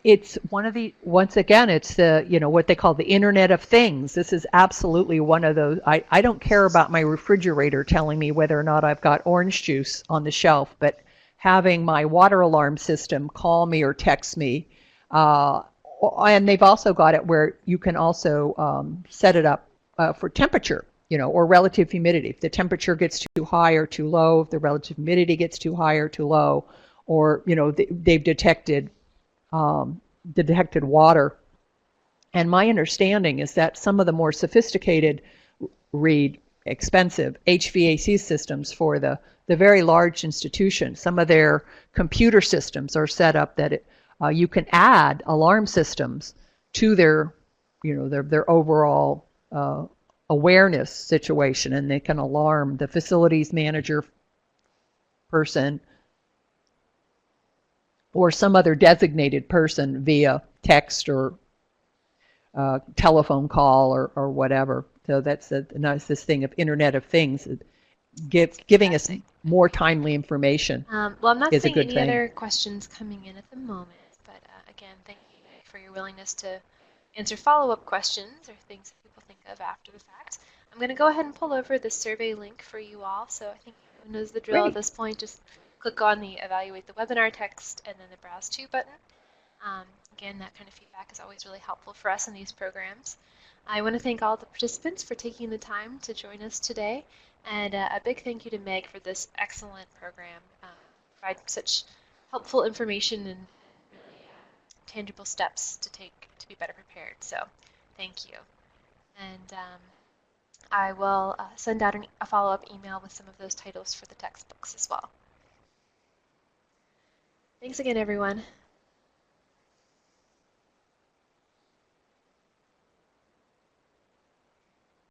It's once again, it's the, what they call the Internet of Things. This is absolutely one of those. I don't care about my refrigerator telling me whether or not I've got orange juice on the shelf, but having my water alarm system call me or text me. And they've also got it where you can also set it up for temperature, or relative humidity. If the temperature gets too high or too low, if the relative humidity gets too high or too low, or, they've detected water. And my understanding is that some of the more sophisticated, expensive HVAC systems for the very large institutions, some of their computer systems are set up that you can add alarm systems to their overall awareness situation, and they can alarm the facilities manager person or some other designated person via text or telephone call or whatever. So that's this thing of Internet of Things. Giving us more timely information well, I'm not is a seeing good any thing. other questions coming in at the moment, but again, thank you for your willingness to answer follow-up questions or things that people think of after the fact. I'm going to go ahead and pull over the survey link for you all. So I think everyone knows the drill at Great. this point. Just click on the evaluate the webinar text and then the browse to button. Again, that kind of feedback is always really helpful for us in these programs. I want to thank all the participants for taking the time to join us today, and a big thank you to Meg for this excellent program. Provide such helpful information and really tangible steps to take to be better prepared. So thank you. And I will send out a follow-up email with some of those titles for the textbooks as well. Thanks again, everyone.